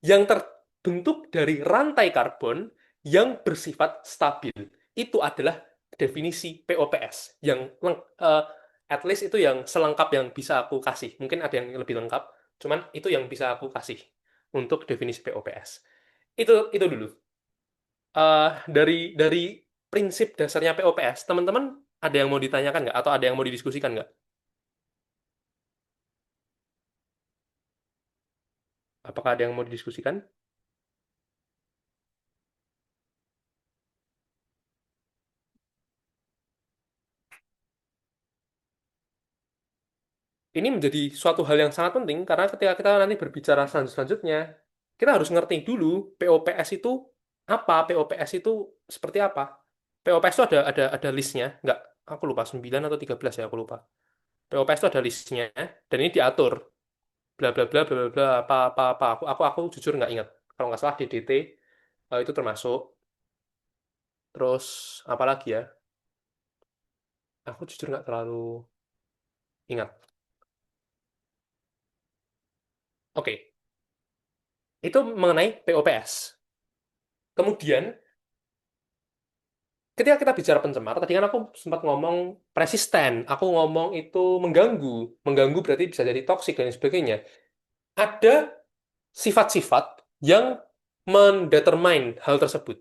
yang terbentuk dari rantai karbon yang bersifat stabil. Itu adalah definisi POPS yang at least itu yang selengkap yang bisa aku kasih. Mungkin ada yang lebih lengkap, cuman itu yang bisa aku kasih untuk definisi POPS. Itu dulu. Dari prinsip dasarnya POPS, teman-teman ada yang mau ditanyakan nggak? Atau ada yang mau didiskusikan nggak? Apakah ada yang mau didiskusikan? Ini menjadi suatu hal yang sangat penting karena ketika kita nanti berbicara selanjutnya, kita harus ngerti dulu POPS itu apa, POPS itu seperti apa. POPS itu ada listnya, nggak? Aku lupa 9 atau 13 ya, aku lupa. POPS itu ada listnya dan ini diatur bla bla bla bla bla bla, apa apa apa. Aku jujur nggak ingat. Kalau nggak salah DDT itu termasuk. Terus apa lagi ya? Aku jujur nggak terlalu ingat. Oke, itu mengenai POPS. Kemudian ketika kita bicara pencemar, tadi kan aku sempat ngomong persisten, aku ngomong itu mengganggu. Mengganggu berarti bisa jadi toksik dan sebagainya. Ada sifat-sifat yang mendetermine hal tersebut.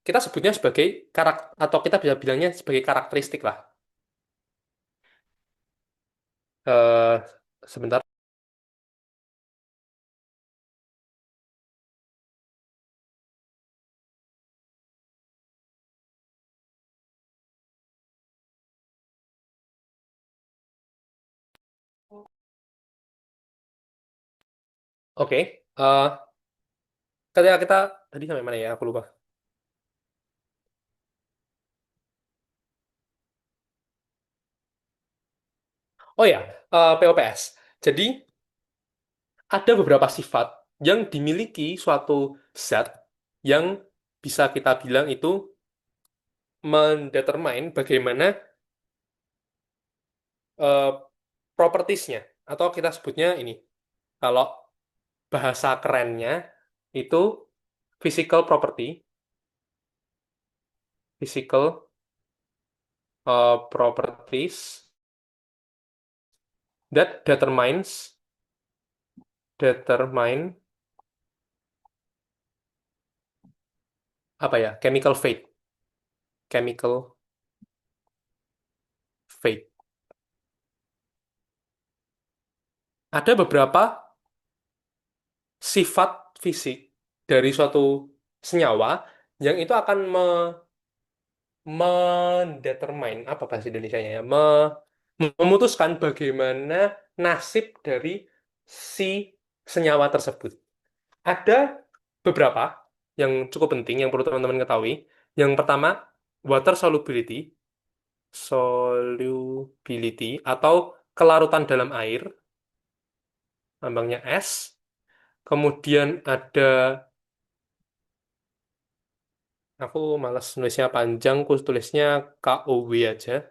Kita sebutnya sebagai atau kita bisa bilangnya sebagai karakteristik lah. Eh, Sebentar. Oke. Ketika kita Tadi sampai mana ya? Aku lupa. Oh ya, POPS. Jadi, ada beberapa sifat yang dimiliki suatu zat yang bisa kita bilang itu mendetermine bagaimana eh, propertiesnya. Atau kita sebutnya ini, kalau bahasa kerennya itu physical property, physical properties that determine apa ya, chemical fate. Ada beberapa sifat fisik dari suatu senyawa yang itu akan mendetermine apa bahasa Indonesianya ya, memutuskan bagaimana nasib dari si senyawa tersebut. Ada beberapa yang cukup penting yang perlu teman-teman ketahui. Yang pertama, water solubility atau kelarutan dalam air, lambangnya S. Kemudian ada, aku malas nulisnya panjang, aku tulisnya KOW aja.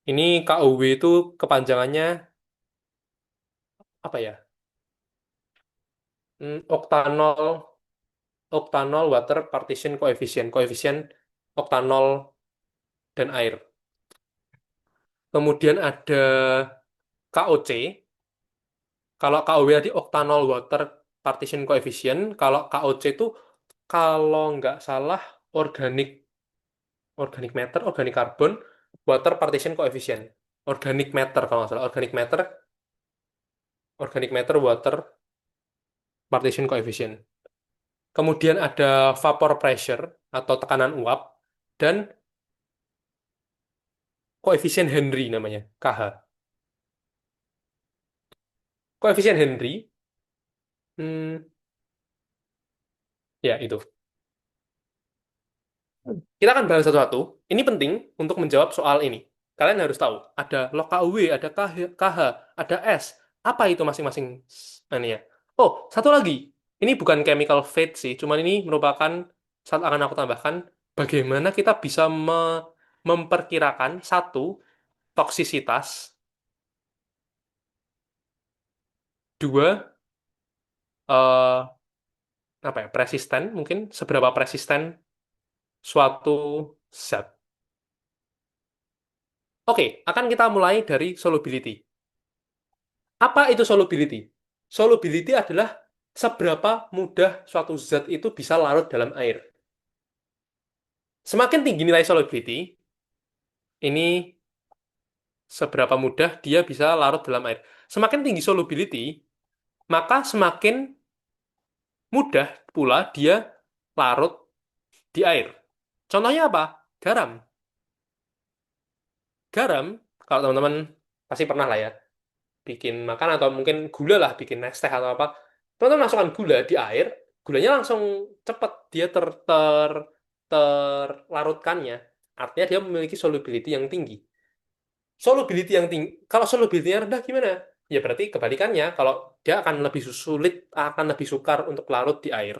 Ini KOW itu kepanjangannya apa ya? Oktanol water partition coefficient, koefisien oktanol dan air. Kemudian ada KOC. Kalau KOW tadi oktanol water partition coefficient, kalau KOC itu kalau nggak salah organic organic matter, organic carbon, water partition coefficient. Organic matter kalau nggak salah, organic matter water partition coefficient. Kemudian ada vapor pressure atau tekanan uap dan koefisien Henry namanya, KH. Koefisien Henry, hmm, ya itu. Kita akan bahas satu-satu. Ini penting untuk menjawab soal ini. Kalian harus tahu, ada log KUW, ada KH, ada S. Apa itu masing-masing ini ya? Oh, satu lagi. Ini bukan chemical fate sih, cuman ini merupakan saat akan aku tambahkan bagaimana kita bisa memperkirakan satu toksisitas, dua apa ya, persisten, mungkin seberapa persisten suatu zat. Oke, akan kita mulai dari solubility. Apa itu solubility? Solubility adalah seberapa mudah suatu zat itu bisa larut dalam air. Semakin tinggi nilai solubility, ini seberapa mudah dia bisa larut dalam air. Semakin tinggi solubility, maka semakin mudah pula dia larut di air. Contohnya apa? Garam. Garam, kalau teman-teman pasti pernah lah ya, bikin makan atau mungkin gula lah, bikin es teh atau apa. Teman-teman masukkan gula di air, gulanya langsung cepat dia terlarutkannya. Artinya dia memiliki solubility yang tinggi. Solubility yang tinggi, kalau solubility-nya rendah gimana? Ya berarti kebalikannya, kalau dia akan lebih sulit, akan lebih sukar untuk larut di air.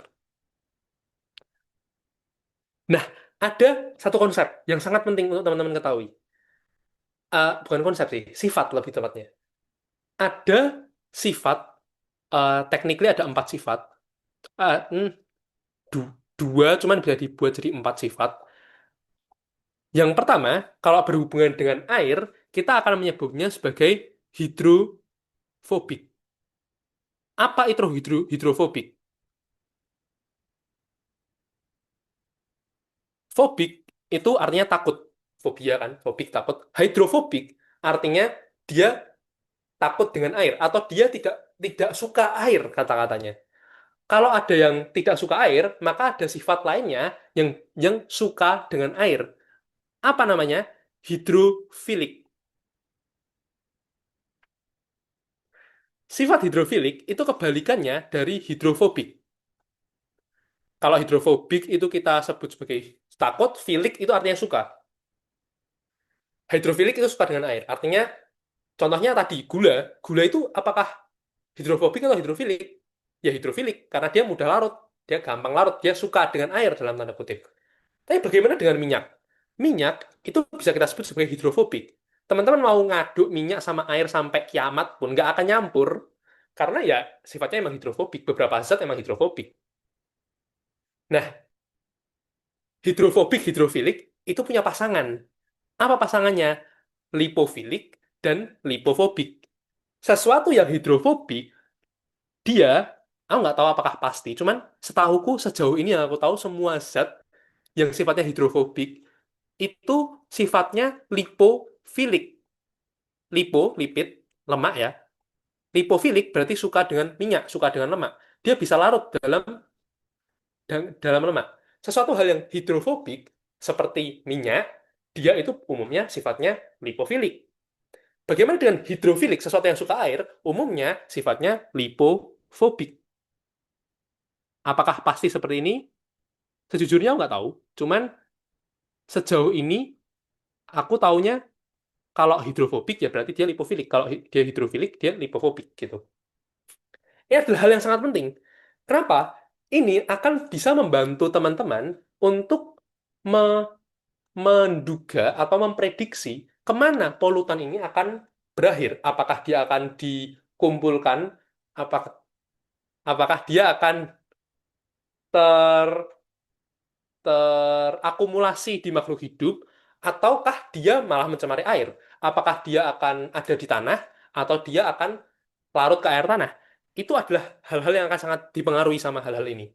Nah, ada satu konsep yang sangat penting untuk teman-teman ketahui. Bukan konsep sih, sifat lebih tepatnya. Ada sifat, technically ada 4 sifat. Eh, hmm, dua cuman bisa dibuat jadi 4 sifat. Yang pertama, kalau berhubungan dengan air, kita akan menyebutnya sebagai hidrofobik. Apa itu hidrofobik? Fobik itu artinya takut. Fobia kan, fobik takut. Hidrofobik artinya dia takut dengan air atau dia tidak tidak suka air kata-katanya. Kalau ada yang tidak suka air, maka ada sifat lainnya yang suka dengan air. Apa namanya? Hidrofilik. Sifat hidrofilik itu kebalikannya dari hidrofobik. Kalau hidrofobik itu kita sebut sebagai takut, filik itu artinya suka. Hidrofilik itu suka dengan air. Artinya, contohnya tadi, gula. Gula itu apakah hidrofobik atau hidrofilik? Ya hidrofilik, karena dia mudah larut. Dia gampang larut, dia suka dengan air dalam tanda kutip. Tapi bagaimana dengan minyak? Minyak itu bisa kita sebut sebagai hidrofobik. Teman-teman mau ngaduk minyak sama air sampai kiamat pun nggak akan nyampur. Karena ya sifatnya emang hidrofobik. Beberapa zat emang hidrofobik. Nah, hidrofobik, hidrofilik itu punya pasangan. Apa pasangannya? Lipofilik dan lipofobik. Sesuatu yang hidrofobik, dia, aku nggak tahu apakah pasti, cuman setahuku sejauh ini yang aku tahu semua zat yang sifatnya hidrofobik itu sifatnya lipofilik. Lipo, lipid, lemak ya. Lipofilik berarti suka dengan minyak, suka dengan lemak. Dia bisa larut dalam lemak. Sesuatu hal yang hidrofobik seperti minyak, dia itu umumnya sifatnya lipofilik. Bagaimana dengan hidrofilik, sesuatu yang suka air, umumnya sifatnya lipofobik. Apakah pasti seperti ini? Sejujurnya aku nggak tahu. Cuman sejauh ini aku taunya kalau hidrofobik ya berarti dia lipofilik. Kalau dia hidrofilik, dia lipofobik gitu. Ini adalah hal yang sangat penting. Kenapa? Ini akan bisa membantu teman-teman untuk me- menduga atau memprediksi kemana polutan ini akan berakhir. Apakah dia akan dikumpulkan, apakah, apakah dia akan ter terakumulasi di makhluk hidup, ataukah dia malah mencemari air? Apakah dia akan ada di tanah, atau dia akan larut ke air tanah? Itu adalah hal-hal yang akan sangat dipengaruhi sama hal-hal ini.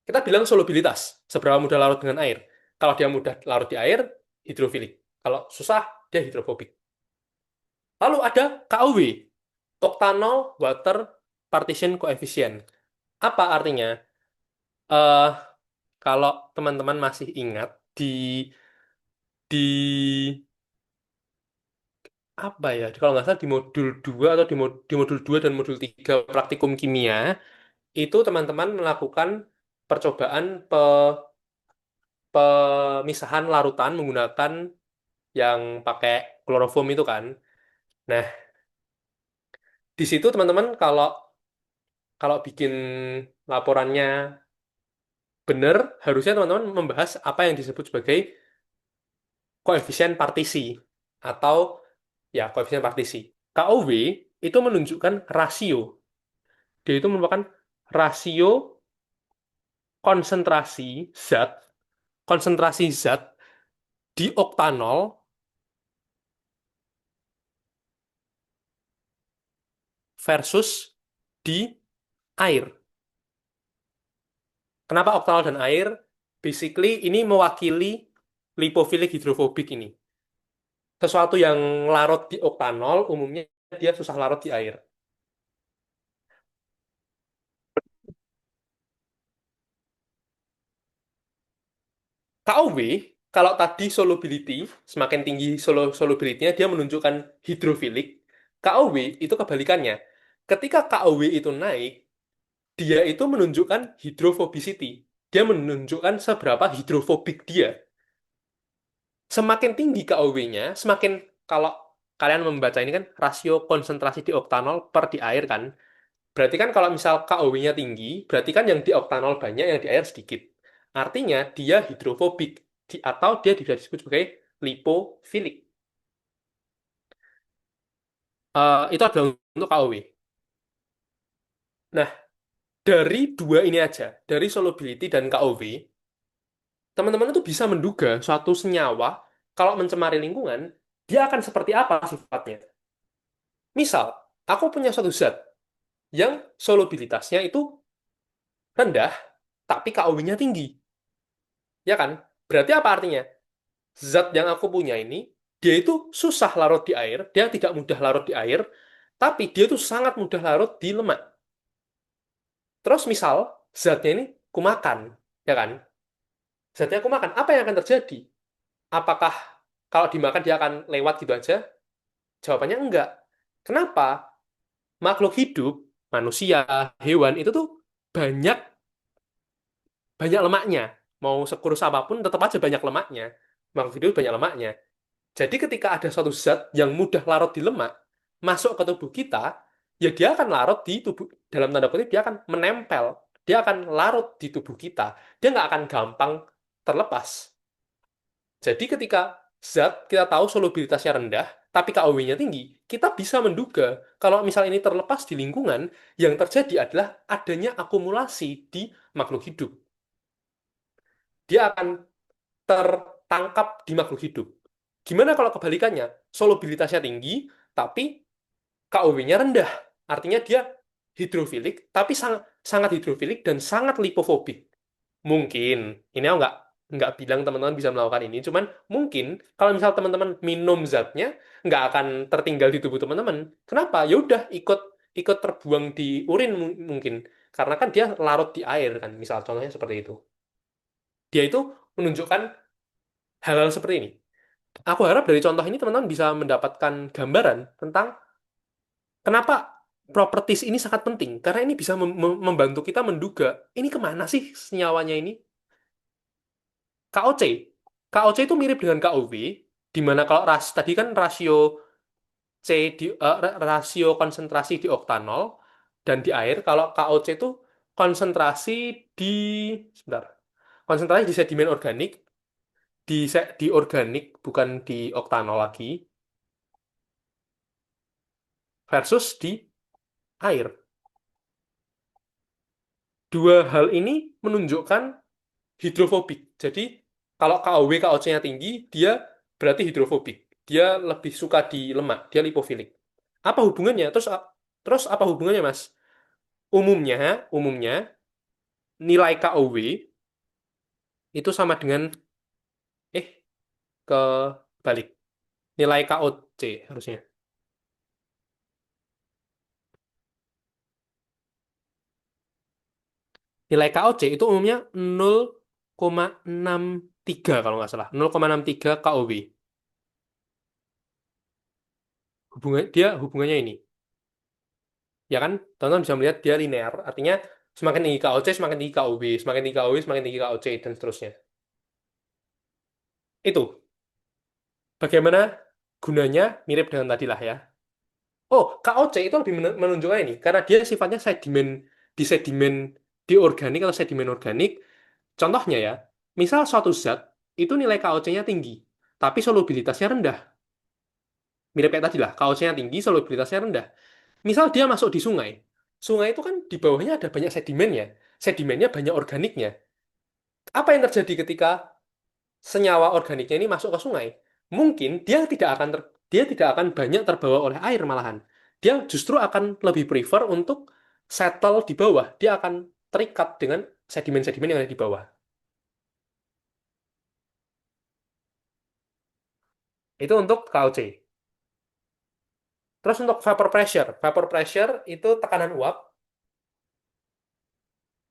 Kita bilang solubilitas, seberapa mudah larut dengan air. Kalau dia mudah larut di air, hidrofilik. Kalau susah, dia hidrofobik. Lalu ada KUW, Octanol Water Partition Coefficient. Apa artinya? Eh, kalau teman-teman masih ingat di apa ya? Kalau nggak salah di modul 2 atau di modul 2 dan modul 3 praktikum kimia, itu teman-teman melakukan percobaan pemisahan larutan menggunakan yang pakai kloroform itu kan. Nah, di situ teman-teman kalau kalau bikin laporannya benar, harusnya teman-teman membahas apa yang disebut sebagai koefisien partisi atau ya koefisien partisi. KOW itu menunjukkan rasio. Dia itu merupakan rasio konsentrasi zat, konsentrasi zat di oktanol versus di air. Kenapa oktanol dan air? Basically ini mewakili lipofilik hidrofobik ini. Sesuatu yang larut di oktanol umumnya dia susah larut di air. KOW, kalau tadi solubility, semakin tinggi solubility-nya, dia menunjukkan hidrofilik. KOW itu kebalikannya. Ketika KOW itu naik, dia itu menunjukkan hydrophobicity. Dia menunjukkan seberapa hidrofobik dia. Semakin tinggi KOW-nya, semakin kalau kalian membaca ini kan rasio konsentrasi di oktanol per di air kan. Berarti kan kalau misal KOW-nya tinggi, berarti kan yang di oktanol banyak, yang di air sedikit. Artinya dia hidrofobik atau dia bisa disebut sebagai lipofilik. Itu adalah untuk KOW. Nah, dari dua ini aja, dari solubility dan KOW, teman-teman itu bisa menduga suatu senyawa kalau mencemari lingkungan, dia akan seperti apa sifatnya. Misal, aku punya suatu zat yang solubilitasnya itu rendah, tapi KOW-nya tinggi. Ya kan? Berarti apa artinya? Zat yang aku punya ini, dia itu susah larut di air, dia tidak mudah larut di air, tapi dia itu sangat mudah larut di lemak. Terus misal, zatnya ini kumakan, ya kan? Zatnya kumakan, apa yang akan terjadi? Apakah kalau dimakan dia akan lewat gitu aja? Jawabannya enggak. Kenapa? Makhluk hidup, manusia, hewan, itu tuh banyak banyak lemaknya. Mau sekurus apapun tetap aja banyak lemaknya. Makhluk hidup banyak lemaknya. Jadi ketika ada suatu zat yang mudah larut di lemak masuk ke tubuh kita, ya dia akan larut di tubuh, dalam tanda kutip dia akan menempel, dia akan larut di tubuh kita. Dia nggak akan gampang terlepas. Jadi ketika zat kita tahu solubilitasnya rendah, tapi KOW-nya tinggi, kita bisa menduga kalau misal ini terlepas di lingkungan, yang terjadi adalah adanya akumulasi di makhluk hidup. Dia akan tertangkap di makhluk hidup. Gimana kalau kebalikannya? Solubilitasnya tinggi, tapi KOW-nya rendah. Artinya dia hidrofilik, tapi sangat, sangat hidrofilik dan sangat lipofobik. Mungkin, ini aku nggak bilang teman-teman bisa melakukan ini, cuman mungkin kalau misal teman-teman minum zatnya, nggak akan tertinggal di tubuh teman-teman. Kenapa? Ya udah ikut ikut terbuang di urin mungkin, karena kan dia larut di air kan, misal contohnya seperti itu. Dia itu menunjukkan hal-hal seperti ini. Aku harap dari contoh ini teman-teman bisa mendapatkan gambaran tentang kenapa properties ini sangat penting. Karena ini bisa membantu kita menduga, ini kemana sih senyawanya ini? KOC. KOC itu mirip dengan KOW, di mana kalau tadi kan rasio rasio konsentrasi di oktanol dan di air, kalau KOC itu konsentrasi di sebentar. Konsentrasi di sedimen organik, di organik bukan di oktanol lagi versus di air. Dua hal ini menunjukkan hidrofobik. Jadi kalau KOW KOC-nya tinggi, dia berarti hidrofobik. Dia lebih suka di lemak, dia lipofilik. Apa hubungannya? Terus apa hubungannya, Mas? Umumnya nilai KOW itu sama dengan eh ke balik. Nilai KOC harusnya. Nilai KOC itu umumnya 0,63 kalau nggak salah. 0,63 KOW. Hubungannya ini. Ya kan, teman-teman bisa melihat dia linear, artinya semakin tinggi KOC, semakin tinggi KOB, semakin tinggi KOB, semakin tinggi KOC, dan seterusnya. Itu, bagaimana gunanya mirip dengan tadi lah ya. Oh, KOC itu lebih menunjukkan ini, karena dia sifatnya sedimen di organik atau sedimen organik. Contohnya ya, misal suatu zat, itu nilai KOC-nya tinggi, tapi solubilitasnya rendah. Mirip kayak tadi lah, KOC-nya tinggi, solubilitasnya rendah. Misal dia masuk di sungai, sungai itu kan di bawahnya ada banyak sedimennya, sedimennya banyak organiknya. Apa yang terjadi ketika senyawa organiknya ini masuk ke sungai? Mungkin dia tidak akan banyak terbawa oleh air malahan. Dia justru akan lebih prefer untuk settle di bawah. Dia akan terikat dengan sedimen-sedimen yang ada di bawah. Itu untuk KOC. Terus untuk vapor pressure itu tekanan uap.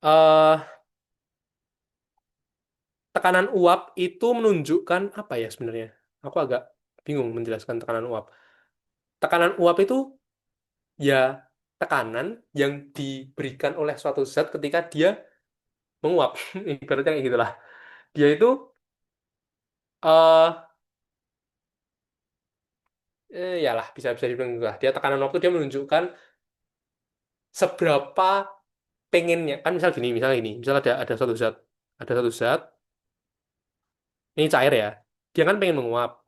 eh Tekanan uap itu menunjukkan apa ya sebenarnya? Aku agak bingung menjelaskan tekanan uap. Tekanan uap itu ya tekanan yang diberikan oleh suatu zat ketika dia menguap. Ibaratnya kayak gitulah. Dia itu eh ya lah bisa bisa dibilang gitu lah. Dia tekanan uap itu dia menunjukkan seberapa pengennya kan misal ada satu zat ini cair ya. Dia kan pengen menguap.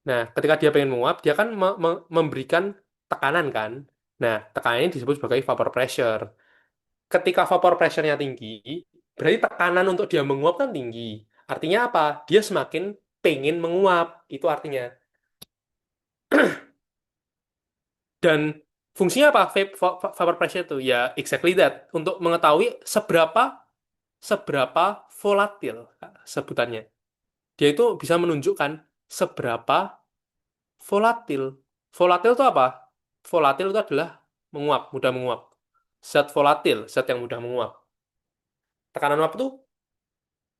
Nah, ketika dia pengen menguap, dia kan memberikan tekanan kan. Nah, tekanan ini disebut sebagai vapor pressure. Ketika vapor pressure-nya tinggi, berarti tekanan untuk dia menguap kan tinggi. Artinya apa? Dia semakin pengen menguap. Itu artinya. Dan fungsinya apa vapor pressure itu? Ya, exactly that. Untuk mengetahui seberapa seberapa volatil sebutannya. Dia itu bisa menunjukkan seberapa volatil. Volatil itu apa? Volatil itu adalah menguap, mudah menguap. Zat volatil, zat yang mudah menguap. Tekanan uap itu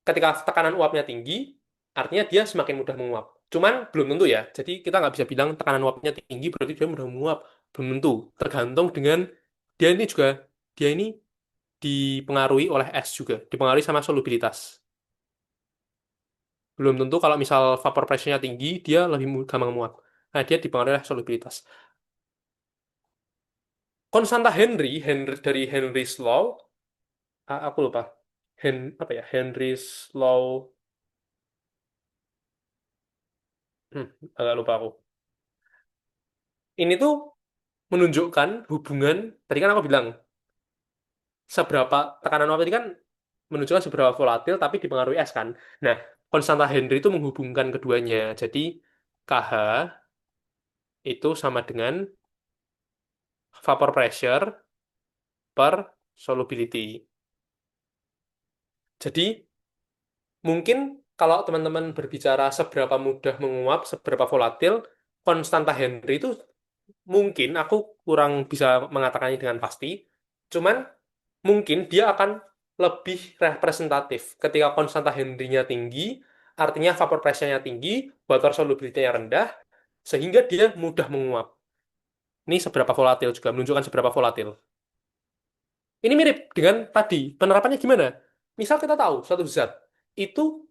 ketika tekanan uapnya tinggi, artinya dia semakin mudah menguap. Cuman belum tentu ya. Jadi kita nggak bisa bilang tekanan uapnya tinggi berarti dia mudah menguap. Belum tentu. Tergantung dengan dia ini dipengaruhi oleh es juga, dipengaruhi sama solubilitas. Belum tentu kalau misal vapor pressure-nya tinggi, dia lebih gampang muat. Nah, dia dipengaruhi oleh solubilitas. Konstanta Henry dari Henry's Law, aku lupa. Apa ya? Henry's Law, hmm, agak lupa aku. Ini tuh menunjukkan hubungan, tadi kan aku bilang, seberapa tekanan uap ini kan menunjukkan seberapa volatil tapi dipengaruhi es kan. Nah, konstanta Henry itu menghubungkan keduanya. Jadi KH itu sama dengan vapor pressure per solubility. Jadi mungkin kalau teman-teman berbicara seberapa mudah menguap, seberapa volatil, konstanta Henry itu mungkin aku kurang bisa mengatakannya dengan pasti. Cuman mungkin dia akan lebih representatif. Ketika konstanta Henry-nya tinggi, artinya vapor pressure-nya tinggi, water solubility-nya rendah, sehingga dia mudah menguap. Ini seberapa volatil juga, menunjukkan seberapa volatil. Ini mirip dengan tadi, penerapannya gimana? Misal kita tahu suatu zat, itu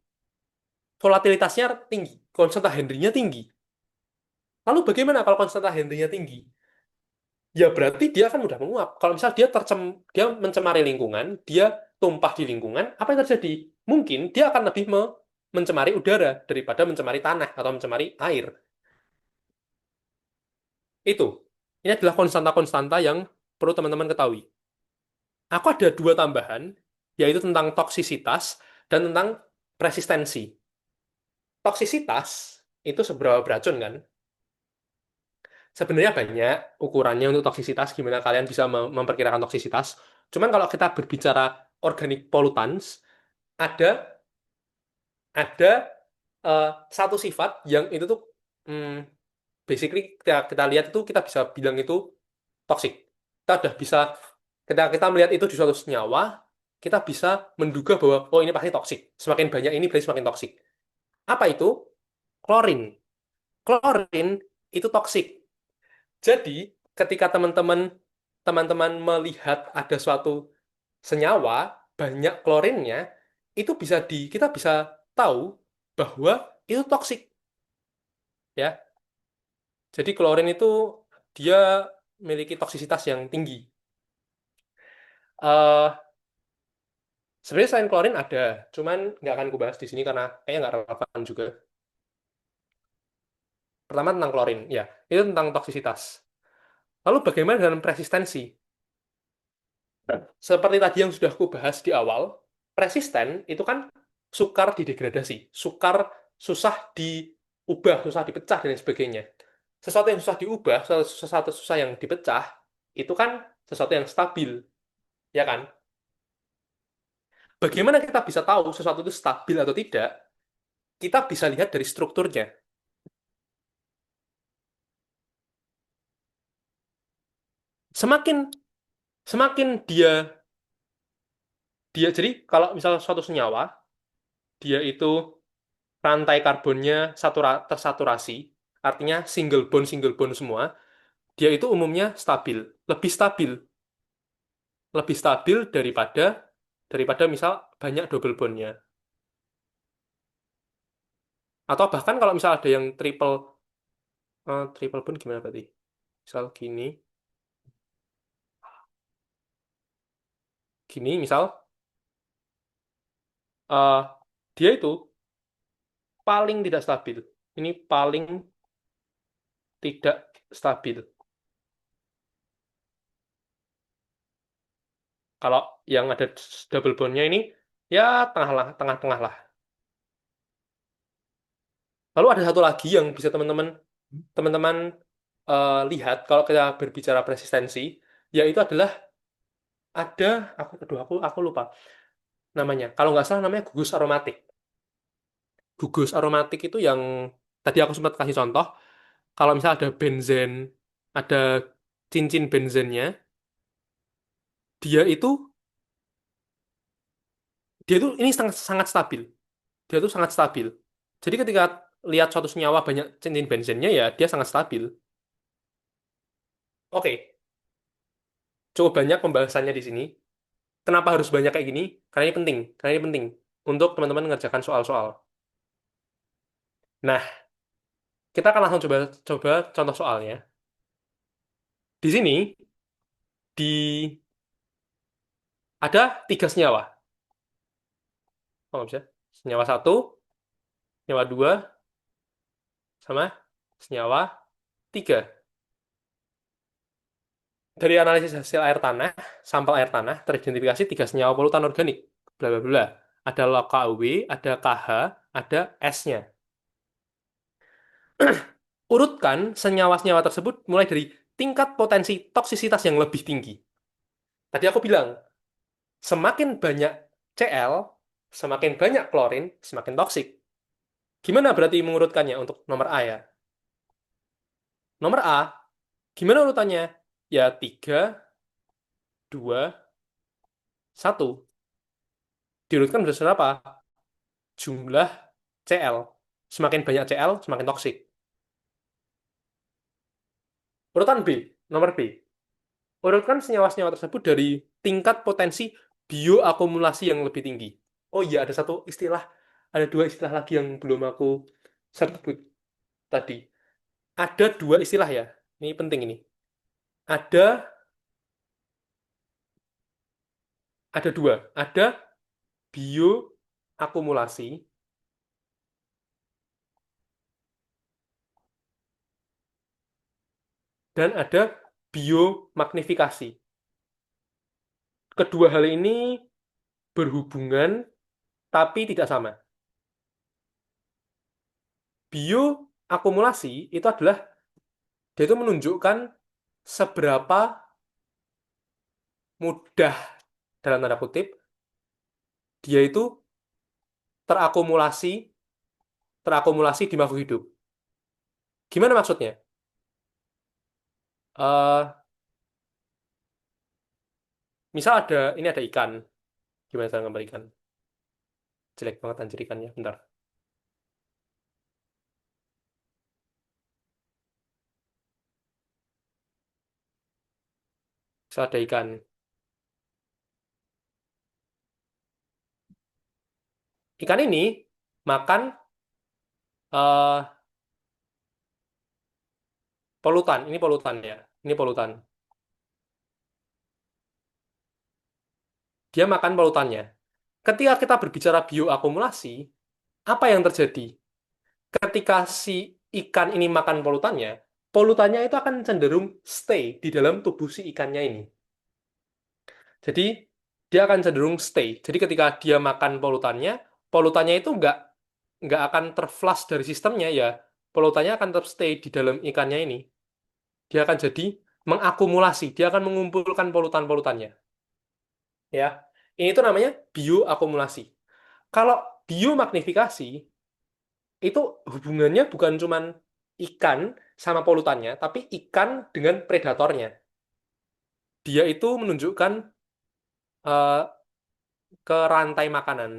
volatilitasnya tinggi, konstanta Henry-nya tinggi. Lalu bagaimana kalau konstanta Henry-nya tinggi? Ya berarti dia akan mudah menguap. Kalau misal dia mencemari lingkungan, dia tumpah di lingkungan, apa yang terjadi? Mungkin dia akan lebih mencemari udara daripada mencemari tanah atau mencemari air. Itu. Ini adalah konstanta-konstanta yang perlu teman-teman ketahui. Aku ada dua tambahan, yaitu tentang toksisitas dan tentang resistensi. Toksisitas itu seberapa beracun kan? Sebenarnya banyak ukurannya untuk toksisitas, gimana kalian bisa memperkirakan toksisitas. Cuman kalau kita berbicara organic pollutants, ada ada eh, satu sifat yang itu tuh hmm, basically kita lihat itu kita bisa bilang itu toksik. Kita udah bisa ketika kita melihat itu di suatu senyawa, kita bisa menduga bahwa oh ini pasti toksik. Semakin banyak ini berarti semakin toksik. Apa itu? Klorin. Klorin itu toksik. Jadi, ketika teman-teman melihat ada suatu senyawa banyak klorinnya, itu kita bisa tahu bahwa itu toksik ya. Jadi klorin itu dia memiliki toksisitas yang tinggi. eh Sebenarnya selain klorin ada, cuman nggak akan kubahas di sini karena kayaknya nggak relevan juga. Pertama tentang klorin, ya, itu tentang toksisitas. Lalu bagaimana dengan resistensi? Seperti tadi yang sudah aku bahas di awal, persisten itu kan sukar didegradasi, sukar susah diubah, susah dipecah dan lain sebagainya. Sesuatu yang susah diubah, sesuatu susah yang dipecah, itu kan sesuatu yang stabil, ya kan? Bagaimana kita bisa tahu sesuatu itu stabil atau tidak? Kita bisa lihat dari strukturnya. Semakin semakin dia jadi kalau misalnya suatu senyawa dia itu rantai karbonnya tersaturasi, artinya single bond semua, dia itu umumnya stabil, lebih stabil, lebih stabil daripada misal banyak double bondnya. Atau bahkan kalau misal ada yang triple bond gimana berarti? Misal gini misal eh, dia itu paling tidak stabil. Ini paling tidak stabil. Kalau yang ada double bondnya ini ya tengah-tengah lah. Lalu ada satu lagi yang bisa teman-teman lihat kalau kita berbicara resistensi, yaitu adalah ada aku lupa namanya. Kalau nggak salah namanya gugus aromatik. Gugus aromatik itu yang tadi aku sempat kasih contoh. Kalau misalnya ada benzen, ada cincin benzennya, dia itu dia itu ini sangat sangat stabil. Dia itu sangat stabil. Jadi ketika lihat suatu senyawa banyak cincin benzennya ya dia sangat stabil. Oke, cukup banyak pembahasannya di sini. Kenapa harus banyak kayak gini? Karena ini penting. Karena ini penting untuk teman-teman mengerjakan soal-soal. Nah, kita akan langsung coba coba contoh soalnya. Di sini di ada tiga senyawa. Oh, nggak bisa. Senyawa satu, senyawa dua, sama senyawa tiga. Dari analisis hasil air tanah, sampel air tanah teridentifikasi tiga senyawa polutan organik. Bla bla bla. Ada KW, ada KH, ada S-nya. Urutkan senyawa-senyawa tersebut mulai dari tingkat potensi toksisitas yang lebih tinggi. Tadi aku bilang, semakin banyak Cl, semakin banyak klorin, semakin toksik. Gimana berarti mengurutkannya untuk nomor A ya? Nomor A, gimana urutannya? Ya 3, 2, 1. Diurutkan berdasarkan apa? Jumlah Cl. Semakin banyak Cl, semakin toksik. Urutan B, nomor B. Urutkan senyawa-senyawa tersebut dari tingkat potensi bioakumulasi yang lebih tinggi. Oh iya, ada satu istilah, ada dua istilah lagi yang belum aku sebut tadi. Ada dua istilah ya, ini penting ini. Ada ada dua, ada bioakumulasi dan ada biomagnifikasi. Kedua hal ini berhubungan tapi tidak sama. Bioakumulasi itu adalah dia itu menunjukkan seberapa mudah dalam tanda kutip dia itu terakumulasi terakumulasi di makhluk hidup. Gimana maksudnya? Eh, misal ini ada ikan. Gimana cara gambar ikan? Jelek banget anjir ikannya. Bentar. Misal ada ikan. Ikan ini makan eh, polutan. Ini polutan ya. Ini polutan. Dia makan polutannya. Ketika kita berbicara bioakumulasi, apa yang terjadi? Ketika si ikan ini makan polutannya, polutannya itu akan cenderung stay di dalam tubuh si ikannya ini. Jadi dia akan cenderung stay. Jadi ketika dia makan polutannya, polutannya itu nggak akan terflush dari sistemnya ya. Polutannya akan tetap stay di dalam ikannya ini. Dia akan jadi mengakumulasi. Dia akan mengumpulkan polutan-polutannya. Ya, ini tuh namanya bioakumulasi. Kalau biomagnifikasi itu hubungannya bukan cuman ikan sama polutannya, tapi ikan dengan predatornya. Dia itu menunjukkan eh, ke rantai makanan.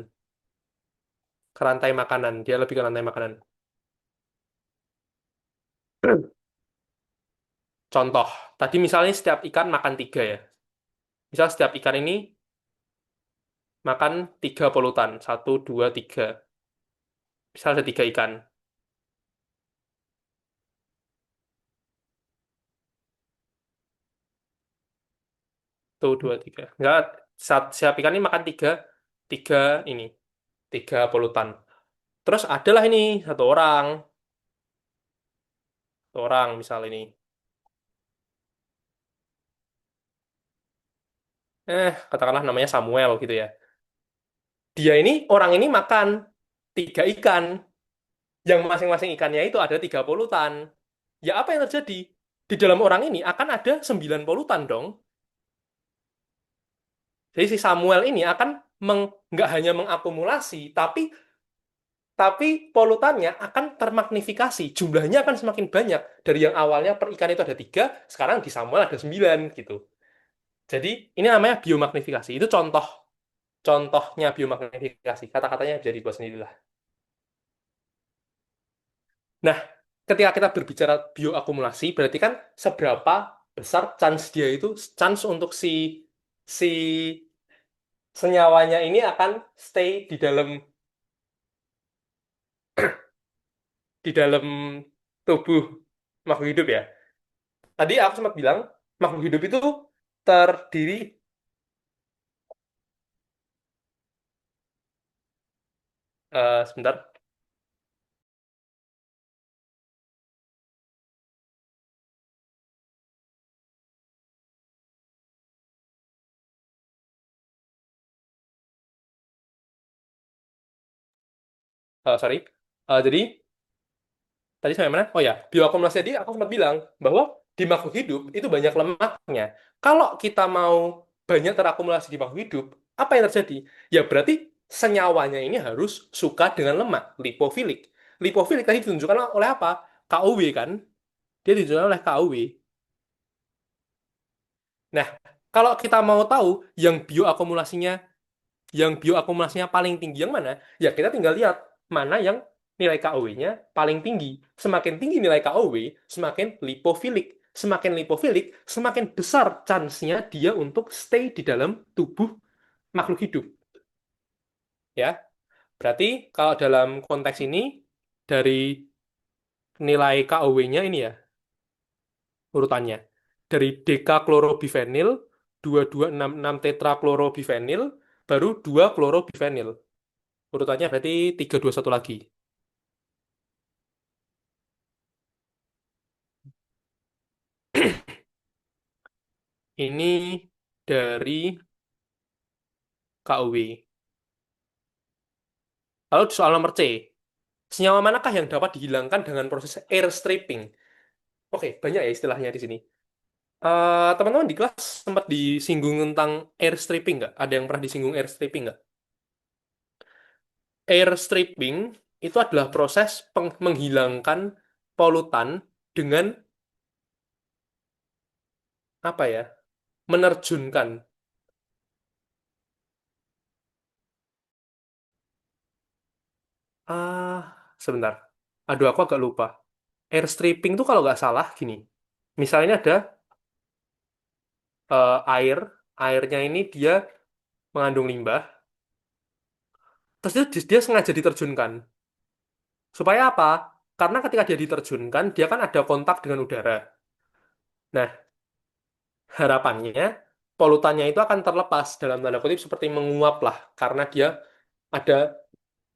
Ke rantai makanan. Dia lebih ke rantai makanan. Contoh, tadi misalnya setiap ikan makan tiga ya. Misal setiap ikan ini makan tiga polutan. Satu, dua, tiga. Misal ada tiga ikan. Satu, dua, tiga. Enggak, setiap ikan ini makan tiga, tiga ini. Tiga polutan. Terus adalah ini satu orang misal ini. Katakanlah namanya Samuel gitu ya. Dia ini, orang ini makan tiga ikan. Yang masing-masing ikannya itu ada tiga polutan. Ya apa yang terjadi? Di dalam orang ini akan ada 9 polutan dong. Jadi si Samuel ini akan nggak hanya mengakumulasi, tapi polutannya akan termagnifikasi. Jumlahnya akan semakin banyak. Dari yang awalnya per ikan itu ada tiga, sekarang di Samuel ada 9 gitu. Jadi ini namanya biomagnifikasi. Itu contohnya biomagnifikasi. Kata-katanya bisa dibuat sendirilah. Nah, ketika kita berbicara bioakumulasi, berarti kan seberapa besar chance dia itu, chance untuk si senyawanya ini akan stay di dalam tubuh makhluk hidup ya. Tadi aku sempat bilang makhluk hidup itu terdiri, sebentar. Sorry. Jadi tadi sampai mana? Oh ya, bioakumulasi tadi aku sempat bilang bahwa di makhluk hidup itu banyak lemaknya. Kalau kita mau banyak terakumulasi di makhluk hidup, apa yang terjadi? Ya berarti senyawanya ini harus suka dengan lemak, lipofilik. Lipofilik tadi ditunjukkan oleh apa? KUW kan? Dia ditunjukkan oleh KUW. Nah, kalau kita mau tahu yang bioakumulasinya paling tinggi yang mana, ya kita tinggal lihat mana yang nilai KOW-nya paling tinggi. Semakin tinggi nilai KOW, semakin lipofilik. Semakin lipofilik, semakin besar chance-nya dia untuk stay di dalam tubuh makhluk hidup. Ya, berarti kalau dalam konteks ini, dari nilai KOW-nya ini ya, urutannya. Dari dekaklorobifenil, 2266 tetraklorobifenil, baru 2 klorobifenil. Urutannya berarti 321 lagi. Ini dari KUW. Lalu soal nomor C. Senyawa manakah yang dapat dihilangkan dengan proses air stripping? Oke, banyak ya istilahnya di sini. Teman-teman di kelas sempat disinggung tentang air stripping nggak? Ada yang pernah disinggung air stripping nggak? Air stripping itu adalah proses menghilangkan polutan dengan apa ya? Menerjunkan. Ah, sebentar. Aduh, aku agak lupa. Air stripping tuh kalau nggak salah gini. Misalnya ada air, airnya ini dia mengandung limbah, terus dia sengaja diterjunkan. Supaya apa? Karena ketika dia diterjunkan, dia kan ada kontak dengan udara. Nah, harapannya polutannya itu akan terlepas dalam tanda kutip seperti menguap lah, karena dia ada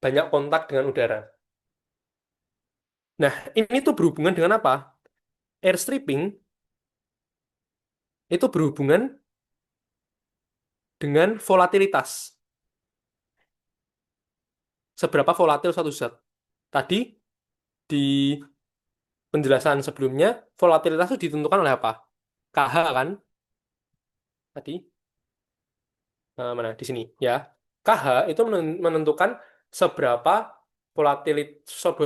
banyak kontak dengan udara. Nah, ini tuh berhubungan dengan apa? Air stripping itu berhubungan dengan volatilitas. Seberapa volatil suatu zat. Tadi di penjelasan sebelumnya, volatilitas itu ditentukan oleh apa? KH kan? Tadi, mana? Di sini, ya. KH itu menentukan seberapa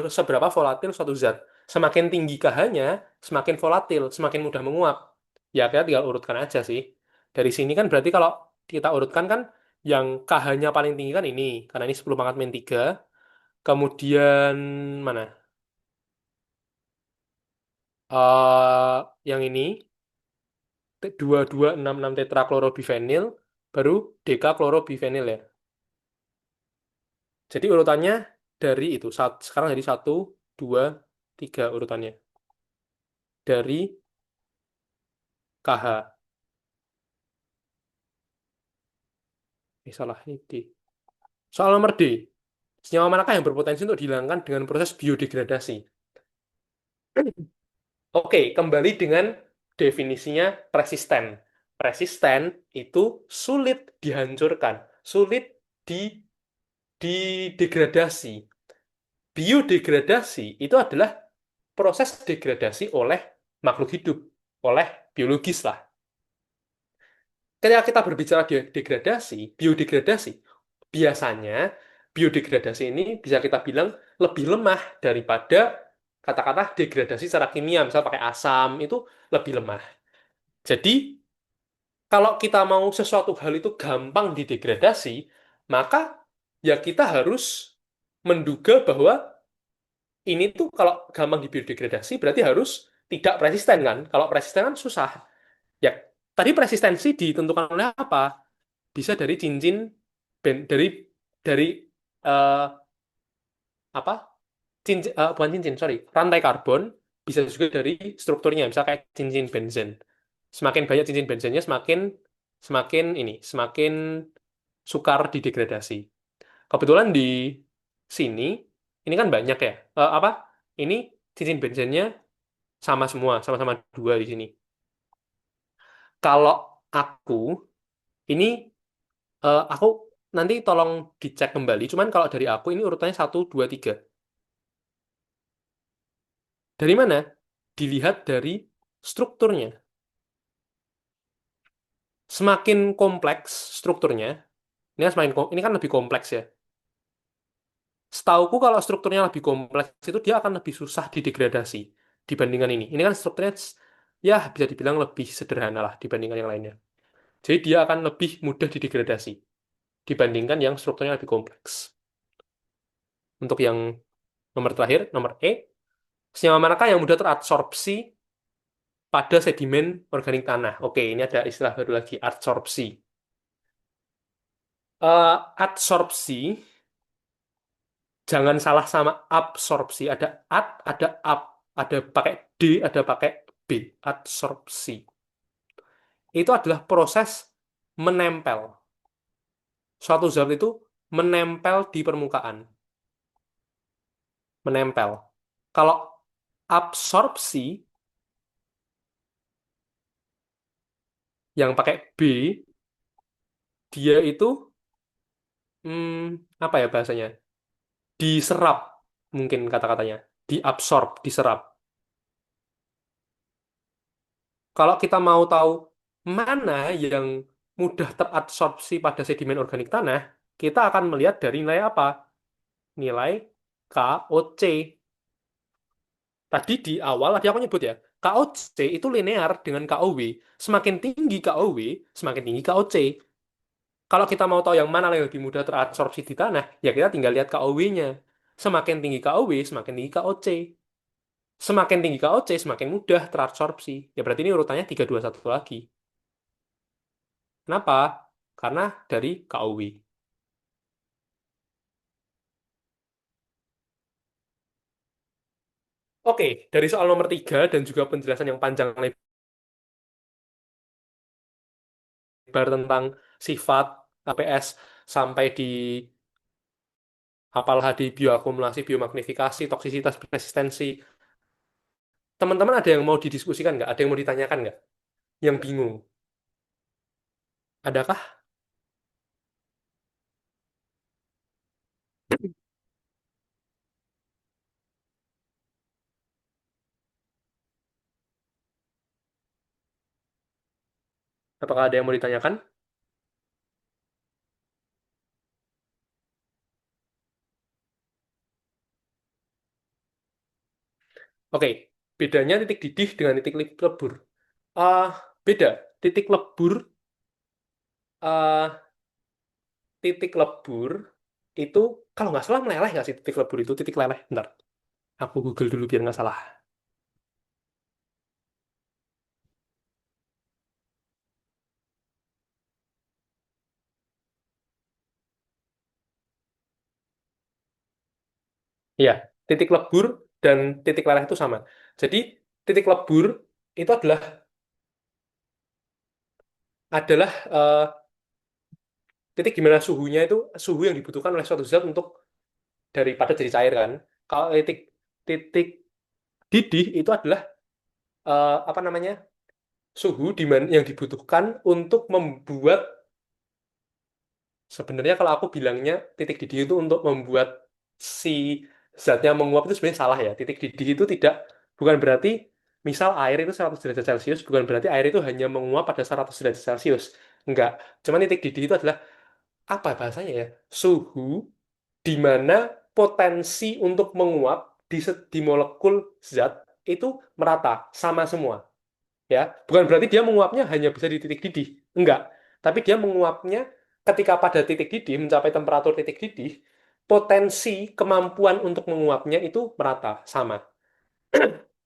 seberapa volatil suatu zat. Semakin tinggi KH-nya, semakin volatil, semakin mudah menguap. Ya, kita tinggal urutkan aja sih. Dari sini kan berarti kalau kita urutkan kan, yang KH-nya paling tinggi kan ini, karena ini 10 pangkat min 3. Kemudian, mana? Yang ini, 2266 tetraklorobifenil, baru dekaklorobifenil ya. Jadi urutannya dari itu. Sekarang jadi 1, 2, 3 urutannya. Dari KH. Salah ini D. Soal nomor D. Senyawa manakah yang berpotensi untuk dihilangkan dengan proses biodegradasi? Oke, kembali dengan definisinya persisten. Persisten itu sulit dihancurkan, sulit di didegradasi. Biodegradasi itu adalah proses degradasi oleh makhluk hidup, oleh biologis lah. Ketika kita berbicara degradasi, biodegradasi, biasanya biodegradasi ini bisa kita bilang lebih lemah daripada kata-kata degradasi secara kimia, misalnya pakai asam, itu lebih lemah. Jadi, kalau kita mau sesuatu hal itu gampang didegradasi, maka ya kita harus menduga bahwa ini tuh kalau gampang dibiodegradasi berarti harus tidak persisten kan? Kalau persisten kan susah. Ya, tadi persistensi ditentukan oleh apa? Bisa dari cincin, dari eh, apa? Bukan cincin, sorry, rantai karbon. Bisa juga dari strukturnya, misal kayak cincin benzen. Semakin banyak cincin benzennya, semakin semakin semakin sukar didegradasi. Kebetulan di sini, ini kan banyak ya. Apa? Ini cincin benzennya sama semua, sama-sama dua di sini. Kalau aku, ini aku nanti tolong dicek kembali. Cuman kalau dari aku ini urutannya satu, dua, tiga. Dari mana? Dilihat dari strukturnya. Semakin kompleks strukturnya, ini kan lebih kompleks ya. Setauku kalau strukturnya lebih kompleks itu dia akan lebih susah didegradasi dibandingkan ini. Ini kan strukturnya ya bisa dibilang lebih sederhana lah dibandingkan yang lainnya. Jadi dia akan lebih mudah didegradasi dibandingkan yang strukturnya lebih kompleks. Untuk yang nomor terakhir, nomor E, senyawa manakah yang mudah teradsorpsi pada sedimen organik tanah? Oke, ini ada istilah baru lagi, adsorpsi. Adsorpsi, jangan salah sama absorpsi. Ada ada ab, ada pakai D, ada pakai B. Adsorpsi. Itu adalah proses menempel. Suatu zat itu menempel di permukaan. Menempel. Kalau absorpsi, yang pakai B, dia itu, apa ya bahasanya? Diserap, mungkin kata-katanya. Diabsorb, diserap. Kalau kita mau tahu mana yang mudah terabsorpsi pada sedimen organik tanah, kita akan melihat dari nilai apa? Nilai KOC. Tadi di awal tadi aku nyebut ya, KOC itu linear dengan KOW. Semakin tinggi KOW, semakin tinggi KOC. Kalau kita mau tahu yang mana yang lebih mudah terabsorpsi di tanah, ya kita tinggal lihat KOW-nya. Semakin tinggi KOW, semakin tinggi KOC. Semakin tinggi KOC, semakin mudah terabsorpsi. Ya berarti ini urutannya 3, 2, 1 lagi. Kenapa? Karena dari KOW. Oke, dari soal nomor 3 dan juga penjelasan yang panjang lebar tentang sifat APS sampai di apalagi bioakumulasi, biomagnifikasi, toksisitas, resistensi. Teman-teman ada yang mau didiskusikan nggak? Ada yang mau ditanyakan nggak? Yang bingung? Adakah? Apakah ada yang mau ditanyakan? Oke, bedanya titik didih dengan titik lebur. Ah, beda. Titik lebur, ah, titik lebur itu kalau nggak salah meleleh nggak sih titik lebur itu titik leleh. Bentar, aku Google dulu biar nggak salah. Iya, titik lebur dan titik leleh itu sama. Jadi titik lebur itu adalah titik di mana suhunya itu suhu yang dibutuhkan oleh suatu zat untuk daripada jadi cair kan. Kalau titik titik didih itu adalah apa namanya suhu di mana yang dibutuhkan untuk membuat sebenarnya kalau aku bilangnya titik didih itu untuk membuat si zatnya menguap itu sebenarnya salah ya. Titik didih itu bukan berarti misal air itu 100 derajat Celcius bukan berarti air itu hanya menguap pada 100 derajat Celcius. Enggak. Cuman titik didih itu adalah apa bahasanya ya? Suhu di mana potensi untuk menguap di molekul zat itu merata, sama semua. Ya, bukan berarti dia menguapnya hanya bisa di titik didih. Enggak. Tapi dia menguapnya ketika pada titik didih, mencapai temperatur titik didih, potensi kemampuan untuk menguapnya itu merata, sama.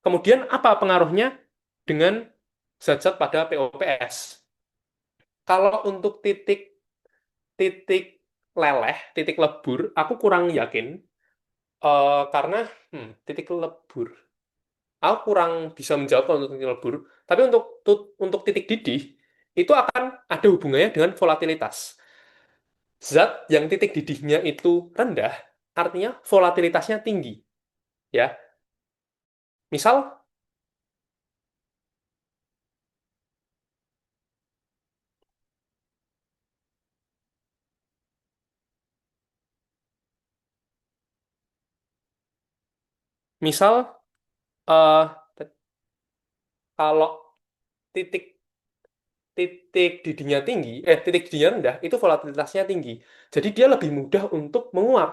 Kemudian apa pengaruhnya dengan zat-zat pada POPS. Kalau untuk titik titik leleh, titik lebur, aku kurang yakin. Karena titik lebur, aku kurang bisa menjawab kalau untuk titik lebur. Tapi untuk titik didih itu akan ada hubungannya dengan volatilitas. Zat yang titik didihnya itu rendah, artinya volatilitasnya tinggi. Ya, misal, misal eh, kalau titik titik didihnya tinggi, titik didihnya rendah, itu volatilitasnya tinggi. Jadi dia lebih mudah untuk menguap.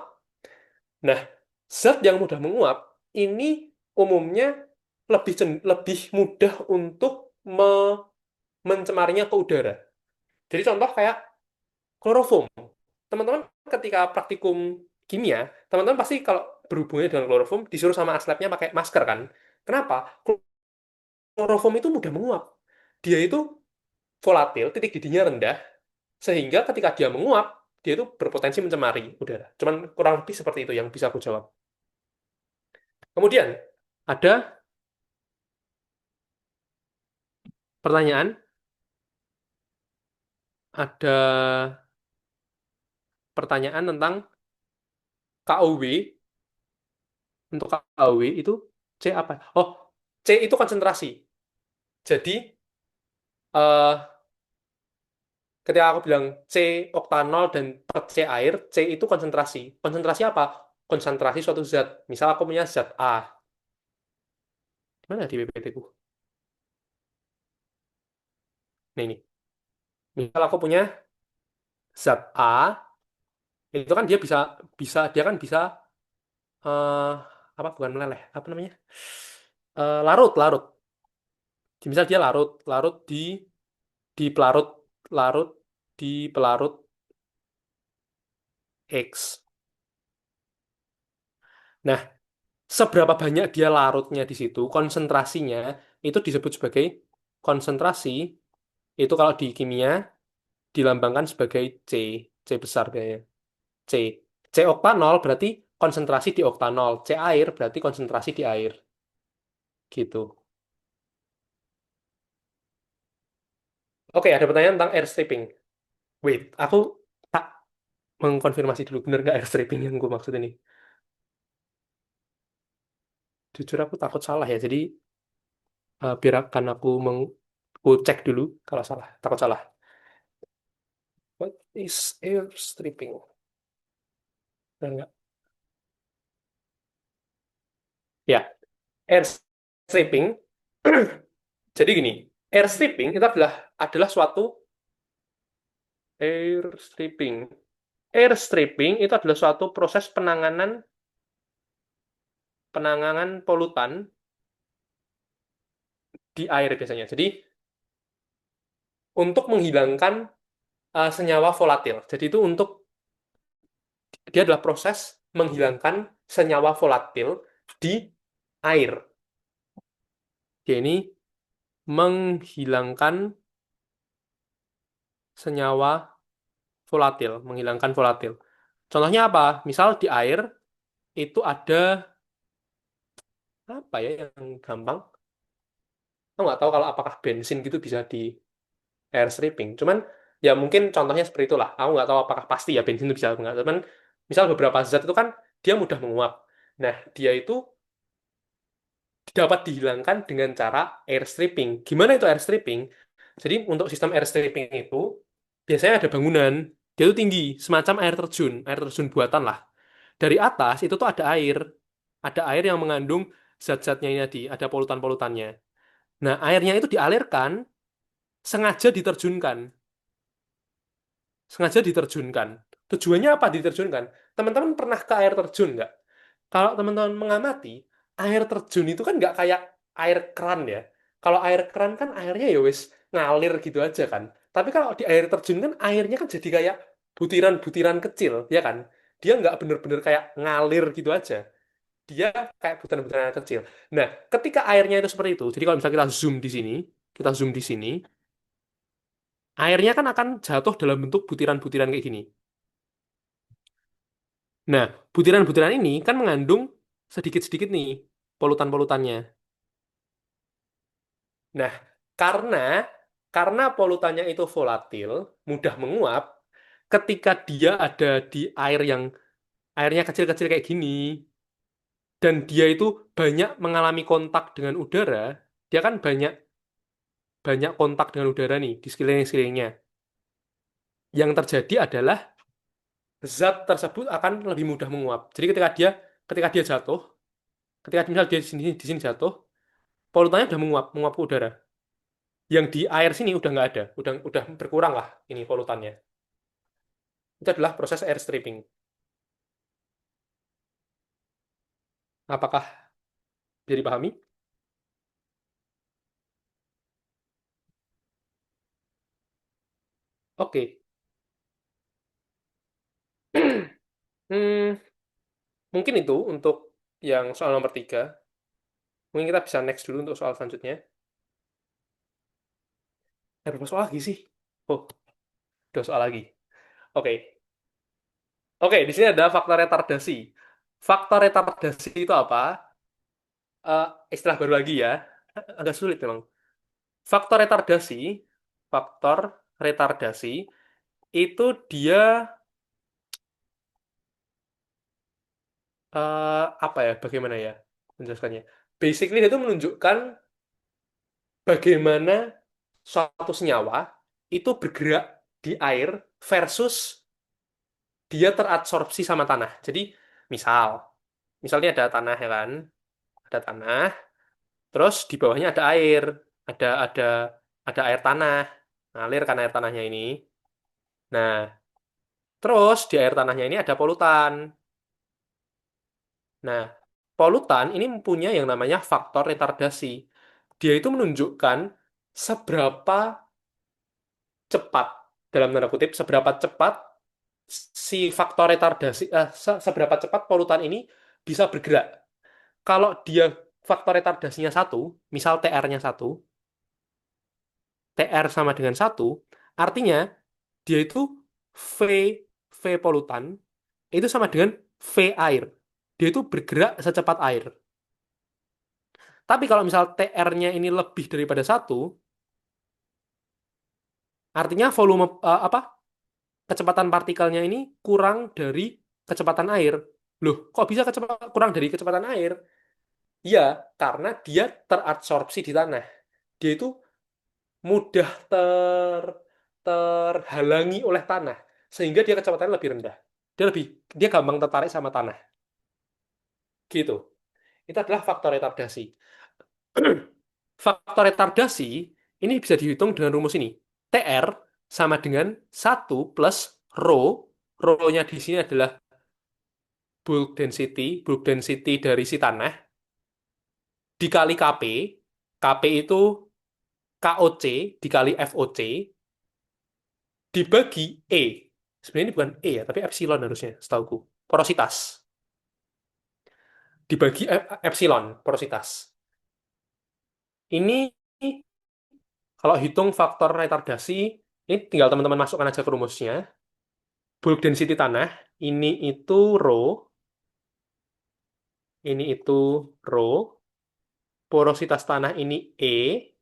Nah, zat yang mudah menguap ini umumnya lebih mudah untuk mencemarinya ke udara. Jadi contoh kayak kloroform. Teman-teman ketika praktikum kimia, teman-teman pasti kalau berhubungan dengan kloroform disuruh sama aslabnya pakai masker kan? Kenapa? Kloroform itu mudah menguap. Dia itu volatil, titik didihnya rendah, sehingga ketika dia menguap, dia itu berpotensi mencemari udara. Cuman kurang lebih seperti itu yang bisa aku jawab. Kemudian, ada pertanyaan, ada pertanyaan tentang KOW. Untuk KOW itu C apa? Oh, C itu konsentrasi. Jadi, eh, ketika aku bilang C oktanol dan C air, C itu konsentrasi. Konsentrasi apa? Konsentrasi suatu zat. Misal aku punya zat A. Di mana di PPT ku? Ini. Misal aku punya zat A, itu kan dia bisa bisa dia kan bisa eh apa bukan meleleh, apa namanya? Larut, larut. Misal dia larut, larut di pelarut, larut di pelarut X. Nah, seberapa banyak dia larutnya di situ, konsentrasinya itu disebut sebagai konsentrasi. Itu kalau di kimia dilambangkan sebagai C, C besar kayaknya. C. C oktanol berarti konsentrasi di oktanol. C air berarti konsentrasi di air. Gitu. Oke, ada pertanyaan tentang air stripping. Wait, aku tak mengkonfirmasi dulu bener nggak air stripping yang gue maksud ini. Jujur aku takut salah ya, jadi biarkan aku cek dulu kalau salah. Takut salah. What is air stripping? Bener nggak? Ya, air stripping. Jadi gini, air stripping itu adalah suatu air stripping. Air stripping itu adalah suatu proses penanganan penanganan polutan di air biasanya. Jadi untuk menghilangkan senyawa volatil. Jadi itu dia adalah proses menghilangkan senyawa volatil di air. Dia ini menghilangkan senyawa volatil, menghilangkan volatil. Contohnya apa? Misal di air itu ada apa ya yang gampang? Aku nggak tahu kalau apakah bensin gitu bisa di air stripping. Cuman ya mungkin contohnya seperti itulah. Aku nggak tahu apakah pasti ya bensin itu bisa atau nggak. Cuman misal beberapa zat itu kan dia mudah menguap. Nah, dia itu dapat dihilangkan dengan cara air stripping. Gimana itu air stripping? Jadi untuk sistem air stripping itu biasanya ada bangunan, dia itu tinggi, semacam air terjun buatan lah. Dari atas itu tuh ada air yang mengandung zat-zatnya ini tadi, ada polutan-polutannya. Nah, airnya itu dialirkan, sengaja diterjunkan. Sengaja diterjunkan. Tujuannya apa diterjunkan? Teman-teman pernah ke air terjun nggak? Kalau teman-teman mengamati, air terjun itu kan nggak kayak air keran ya. Kalau air keran kan airnya ya wis ngalir gitu aja kan. Tapi kalau di air terjun kan airnya kan jadi kayak butiran-butiran kecil, ya kan? Dia nggak bener-bener kayak ngalir gitu aja. Dia kayak butiran-butiran kecil. Nah, ketika airnya itu seperti itu, jadi kalau misalnya kita zoom di sini, kita zoom di sini, airnya kan akan jatuh dalam bentuk butiran-butiran kayak gini. Nah, butiran-butiran ini kan mengandung sedikit-sedikit nih polutan-polutannya. Nah, karena karena polutannya itu volatil, mudah menguap, ketika dia ada di air yang airnya kecil-kecil kayak gini, dan dia itu banyak mengalami kontak dengan udara, dia kan banyak banyak kontak dengan udara nih di sekeliling-sekelilingnya. Yang terjadi adalah zat tersebut akan lebih mudah menguap. Jadi ketika dia jatuh, ketika misal dia di sini jatuh, polutannya udah menguap ke udara. Yang di air sini udah nggak ada, udah berkurang lah ini polutannya. Itu adalah proses air stripping. Apakah bisa dipahami? Oke. Hmm, mungkin itu untuk yang soal nomor 3. Mungkin kita bisa next dulu untuk soal selanjutnya. Berapa soal lagi sih? Oh, 2 soal lagi. Oke. Oke, di sini ada faktor retardasi. Faktor retardasi itu apa? Eh, istilah baru lagi ya. Agak sulit memang. Faktor retardasi, faktor retardasi itu dia apa ya? Bagaimana ya menjelaskannya? Basically dia itu menunjukkan bagaimana suatu senyawa itu bergerak di air versus dia teradsorpsi sama tanah. Jadi misalnya ada tanah ya kan, ada tanah, terus di bawahnya ada air, ada ada air tanah, ngalir kan air tanahnya ini. Nah, terus di air tanahnya ini ada polutan. Nah, polutan ini mempunyai yang namanya faktor retardasi. Dia itu menunjukkan seberapa cepat, dalam tanda kutip, seberapa cepat si faktor retardasi, seberapa cepat polutan ini bisa bergerak. Kalau dia faktor retardasinya satu, misal TR-nya satu, TR sama dengan satu, artinya dia itu V, V polutan, itu sama dengan V air. Dia itu bergerak secepat air. Tapi kalau misal TR-nya ini lebih daripada satu, artinya volume kecepatan partikelnya ini kurang dari kecepatan air. Loh, kok bisa kurang dari kecepatan air? Ya, karena dia terabsorpsi di tanah. Dia itu mudah terhalangi oleh tanah, sehingga dia kecepatannya lebih rendah. Dia gampang tertarik sama tanah. Gitu. Itu adalah faktor retardasi. Faktor retardasi ini bisa dihitung dengan rumus ini. TR sama dengan satu plus rho. Rho-nya di sini adalah bulk density dari si tanah, dikali Kp. Kp itu KOC dikali FOC, dibagi E. Sebenarnya ini bukan E ya, tapi epsilon harusnya, setauku. Porositas. Dibagi epsilon, porositas. Ini kalau hitung faktor retardasi, ini tinggal teman-teman masukkan aja ke rumusnya. Bulk density tanah, ini itu rho, ini itu rho, porositas tanah ini E,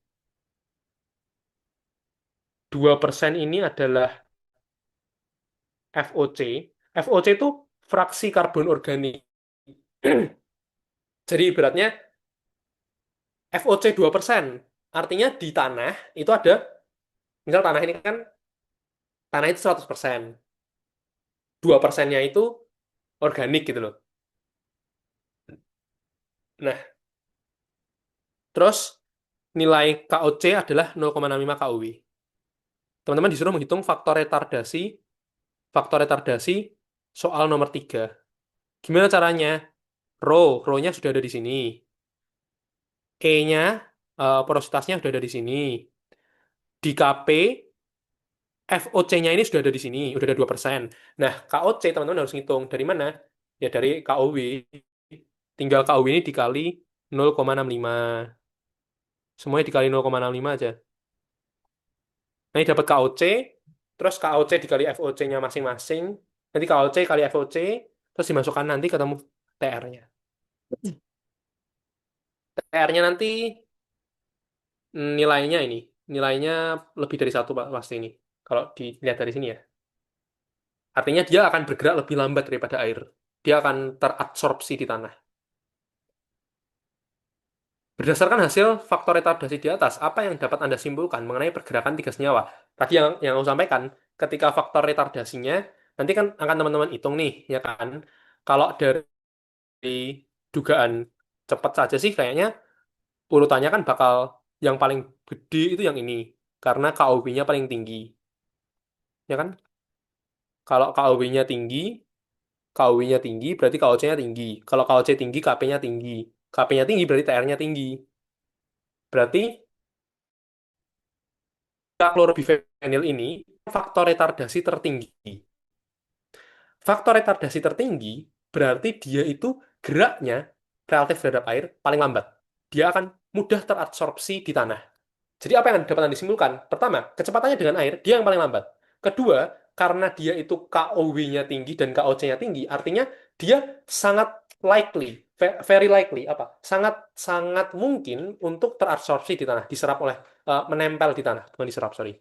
2% ini adalah FOC. FOC itu fraksi karbon organik. Jadi ibaratnya FOC 2%. Artinya di tanah itu ada, misal tanah ini kan, tanah itu 100%. 2%-nya itu organik gitu loh. Nah, terus nilai KOC adalah 0,65 KUW. Teman-teman disuruh menghitung faktor retardasi soal nomor 3. Gimana caranya? Rho-nya sudah ada di sini. E-nya, porositasnya sudah ada di sini. Di KP, FOC-nya ini sudah ada di sini, sudah ada 2%. Nah, KOC teman-teman harus ngitung. Dari mana? Ya dari KOW. Tinggal KOW ini dikali 0,65. Semuanya dikali 0,65 aja. Nanti dapat KOC, terus KOC dikali FOC-nya masing-masing. Nanti KOC kali FOC, terus dimasukkan nanti ketemu TR-nya. TR-nya nanti nilainya ini, nilainya lebih dari satu Pak, pasti ini. Kalau dilihat dari sini ya. Artinya dia akan bergerak lebih lambat daripada air. Dia akan terabsorpsi di tanah. Berdasarkan hasil faktor retardasi di atas, apa yang dapat Anda simpulkan mengenai pergerakan tiga senyawa? Tadi yang aku sampaikan, ketika faktor retardasinya, nanti kan akan teman-teman hitung nih, ya kan? Kalau dari dugaan cepat saja sih, kayaknya urutannya kan bakal yang paling gede itu yang ini, karena KOB-nya paling tinggi, ya kan? Kalau KOB-nya tinggi, KOW-nya tinggi, berarti KOC-nya tinggi. Kalau KOC tinggi, KP-nya tinggi. KP-nya tinggi, berarti TR-nya tinggi. Berarti klorobifenil ini faktor retardasi tertinggi. Faktor retardasi tertinggi berarti dia itu geraknya relatif terhadap air paling lambat. Dia akan mudah terabsorpsi di tanah. Jadi apa yang dapat Anda simpulkan? Pertama, kecepatannya dengan air, dia yang paling lambat. Kedua, karena dia itu KOW-nya tinggi dan KOC-nya tinggi, artinya dia sangat likely, very likely, apa? Sangat sangat mungkin untuk terabsorpsi di tanah, diserap oleh menempel di tanah, bukan diserap, sorry.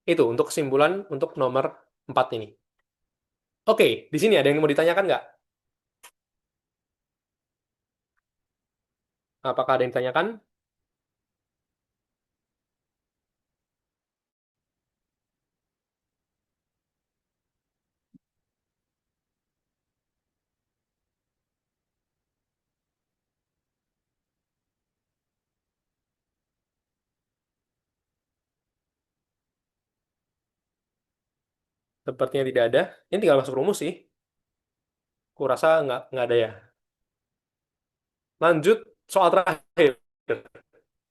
Itu untuk kesimpulan untuk nomor 4 ini. Oke, di sini ada yang mau ditanyakan nggak? Apakah ada yang ditanyakan? Sepertinya tidak ada. Ini tinggal masuk rumus sih. Kurasa nggak ada ya. Lanjut soal terakhir.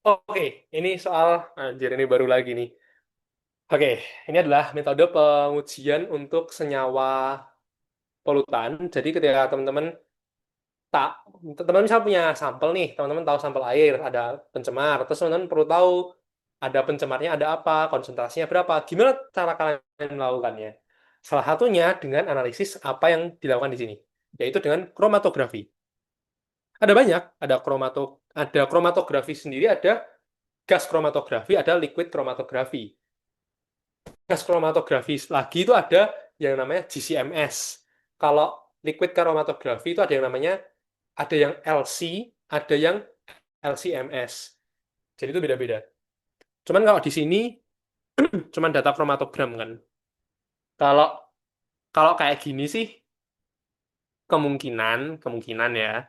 Oke, ini soal, anjir ini baru lagi nih. Oke, ini adalah metode pengujian untuk senyawa polutan. Jadi ketika teman-teman tak, teman-teman misalnya punya sampel nih, teman-teman tahu sampel air, ada pencemar, terus teman-teman perlu tahu ada pencemarnya ada apa, konsentrasinya berapa, gimana cara kalian melakukannya? Salah satunya dengan analisis apa yang dilakukan di sini, yaitu dengan kromatografi. Ada banyak, ada kromatografi sendiri, ada gas kromatografi, ada liquid kromatografi. Gas kromatografi lagi itu ada yang namanya GCMS. Kalau liquid kromatografi itu ada yang namanya, ada yang LC, ada yang LCMS. Jadi itu beda-beda. Cuman kalau di sini cuman data kromatogram kan. Kalau kalau kayak gini sih kemungkinan kemungkinan ya,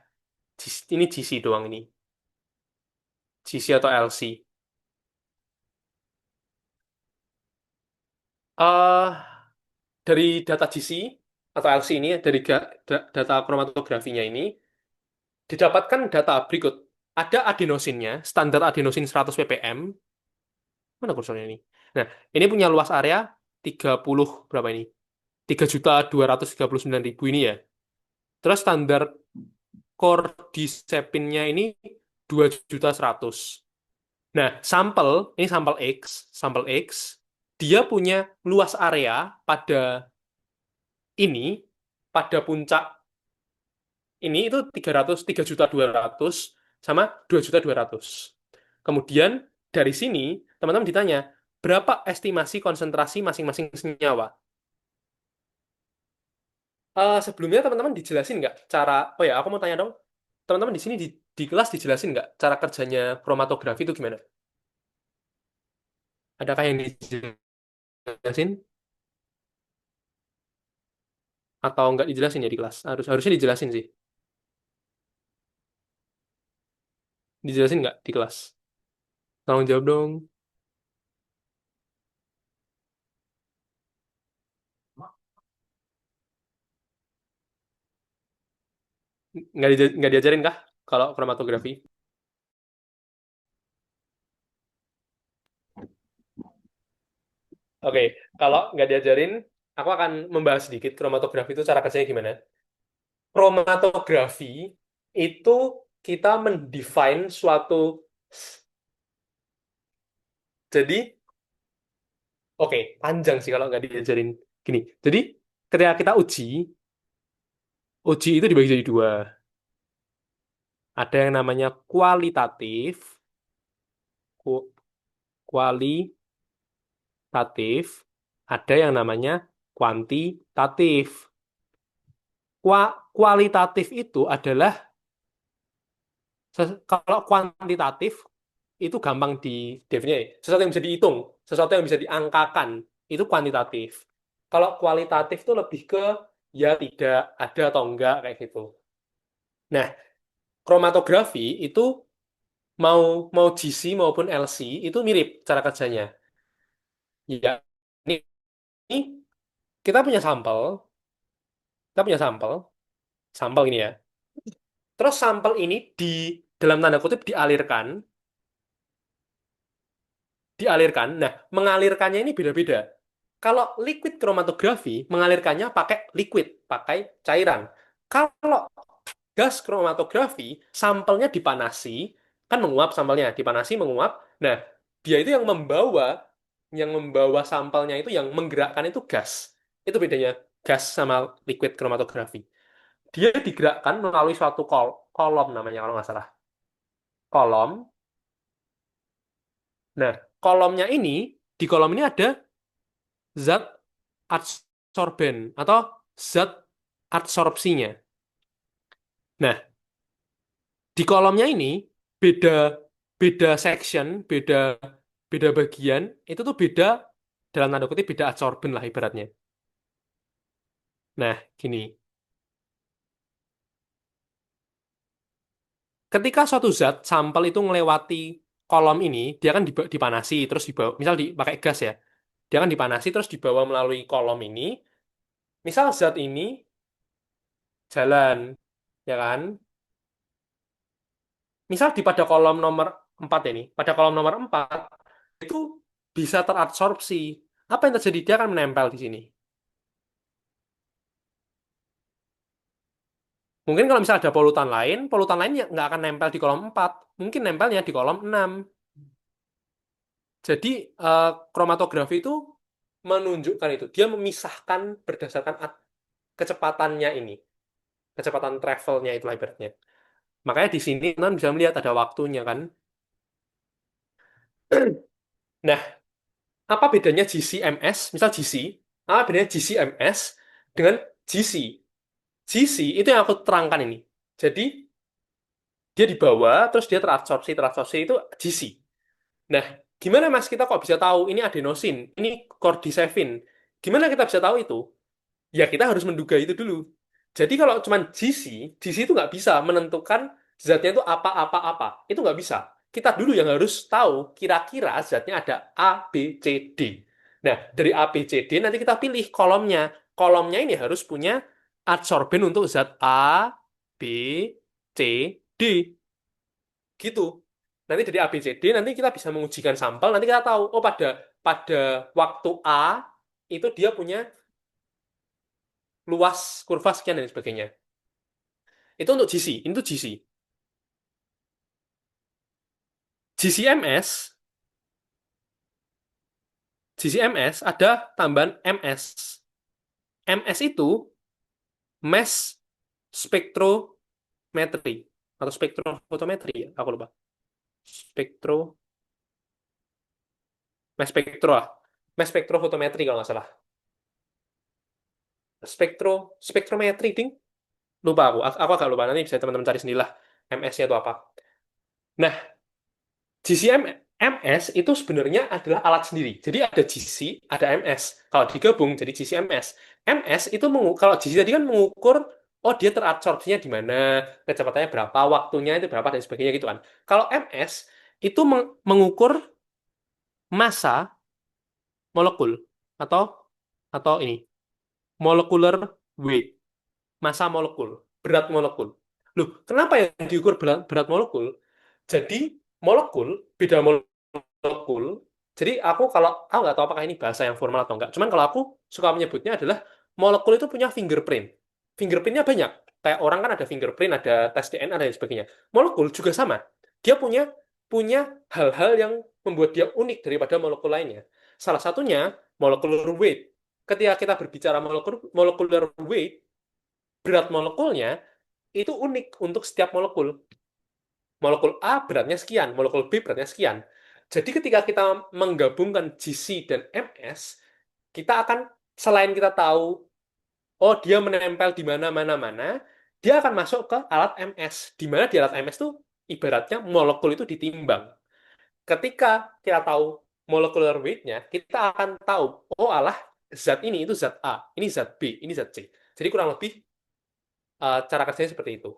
ini GC doang ini. GC atau LC. Dari data GC atau LC ini, dari data kromatografinya ini, didapatkan data berikut. Ada adenosinnya, standar adenosin 100 ppm. Mana kursornya ini? Nah, ini punya luas area 30, berapa ini? 3.239.000 ini ya. Terus standar cordycepinnya ini 2.100. Nah, ini sampel X, dia punya luas area pada ini, pada puncak ini itu 3.200.000 sama 2.200.000. Kemudian dari sini teman-teman ditanya berapa estimasi konsentrasi masing-masing senyawa. Sebelumnya teman-teman dijelasin nggak cara? Oh ya, aku mau tanya dong. Teman-teman di sini di kelas dijelasin nggak cara kerjanya kromatografi itu gimana? Adakah yang dijelasin atau nggak dijelasin ya di kelas? Harusnya dijelasin sih. Dijelasin nggak di kelas? Tolong jawab dong. Nggak diajarin kah kalau kromatografi? Oke, kalau nggak diajarin, aku akan membahas sedikit kromatografi itu cara kerjanya gimana. Kromatografi itu kita mendefine suatu Jadi, oke, panjang sih kalau nggak diajarin gini. Jadi, ketika kita uji, uji itu dibagi jadi dua. Ada yang namanya kualitatif, ku- kualitatif, ada yang namanya kuantitatif. Kualitatif itu adalah, kalau kuantitatif itu gampang didefinisi, sesuatu yang bisa dihitung, sesuatu yang bisa diangkakan, itu kuantitatif. Kalau kualitatif itu lebih ke ya tidak ada atau enggak kayak gitu. Nah, kromatografi itu mau mau GC maupun LC itu mirip cara kerjanya. Ya, ini kita punya sampel, kita punya sampel, sampel ini ya. Terus sampel ini dalam tanda kutip dialirkan. Nah, mengalirkannya ini beda-beda. Kalau liquid kromatografi, mengalirkannya pakai liquid, pakai cairan. Kalau gas kromatografi, sampelnya dipanasi, kan menguap sampelnya, dipanasi menguap. Nah, dia itu yang membawa sampelnya itu, yang menggerakkan itu gas. Itu bedanya gas sama liquid kromatografi. Dia digerakkan melalui suatu kolom namanya kalau nggak salah. Kolom. Nah, kolomnya ini, di kolom ini ada zat adsorben atau zat adsorpsinya. Nah, di kolomnya ini beda beda section, beda beda bagian, itu tuh beda, dalam tanda kutip beda adsorben lah ibaratnya. Nah, gini. Ketika suatu zat sampel itu melewati kolom ini, dia kan dipanasi terus dibawa, misal dipakai gas ya. Dia kan dipanasi terus dibawa melalui kolom ini. Misal zat ini jalan, ya kan? Misal pada kolom nomor 4 ini, pada kolom nomor 4 itu bisa terabsorpsi. Apa yang terjadi? Dia akan menempel di sini. Mungkin kalau misal ada polutan lain ya nggak akan nempel di kolom 4. Mungkin nempelnya di kolom 6. Jadi kromatografi itu menunjukkan itu. Dia memisahkan berdasarkan kecepatannya ini. Kecepatan travelnya itu ibaratnya. Makanya di sini kan bisa melihat ada waktunya kan. Nah, apa bedanya GCMS? Misal GC, apa bedanya GCMS dengan GC? GC itu yang aku terangkan ini. Jadi dia dibawa terus dia terabsorpsi, terabsorpsi itu GC. Nah, gimana Mas kita kok bisa tahu ini adenosin, ini cordyceps? Gimana kita bisa tahu itu? Ya kita harus menduga itu dulu. Jadi kalau cuman GC itu nggak bisa menentukan zatnya itu apa-apa-apa. Itu nggak bisa. Kita dulu yang harus tahu kira-kira zatnya ada A, B, C, D. Nah, dari A, B, C, D nanti kita pilih kolomnya. Kolomnya ini harus punya adsorben untuk zat A, B, C, D. Gitu. Nanti dari A, B, C, D nanti kita bisa mengujikan sampel. Nanti kita tahu, oh pada pada waktu A itu dia punya luas kurva sekian dan sebagainya. Itu untuk GC, ini tuh GC. GCMS, GCMS ada tambahan MS. MS itu mass spectrometry atau spektrofotometri ya, aku lupa. Spektro, mass spektro ah. Mass spektrofotometri kalau nggak salah. Spektrometri, ding. Lupa aku. Aku agak lupa. Nanti bisa teman-teman cari sendirilah MS-nya itu apa. Nah, GC-MS itu sebenarnya adalah alat sendiri. Jadi ada GC, ada MS. Kalau digabung jadi GC-MS. MS itu kalau GC tadi kan mengukur, oh dia terabsorpsinya di mana, kecepatannya berapa, waktunya itu berapa dan sebagainya gitu kan. Kalau MS itu mengukur massa molekul atau ini molecular weight, massa molekul, berat molekul. Loh, kenapa yang diukur berat molekul? Jadi molekul beda molekul. Jadi aku nggak tahu apakah ini bahasa yang formal atau enggak. Cuman kalau aku suka menyebutnya adalah molekul itu punya fingerprint. Fingerprintnya banyak. Kayak orang kan ada fingerprint, ada tes DNA dan sebagainya. Molekul juga sama. Dia punya punya hal-hal yang membuat dia unik daripada molekul lainnya. Salah satunya molecular weight. Ketika kita berbicara molecular weight, berat molekulnya itu unik untuk setiap molekul. Molekul A beratnya sekian, molekul B beratnya sekian. Jadi ketika kita menggabungkan GC dan MS, kita akan selain kita tahu, oh dia menempel di mana-mana-mana, dia akan masuk ke alat MS. Di mana di alat MS tuh ibaratnya molekul itu ditimbang. Ketika kita tahu molecular weight-nya, kita akan tahu, oh alah, zat ini itu zat A, ini zat B, ini zat C. Jadi kurang lebih cara kerjanya seperti itu.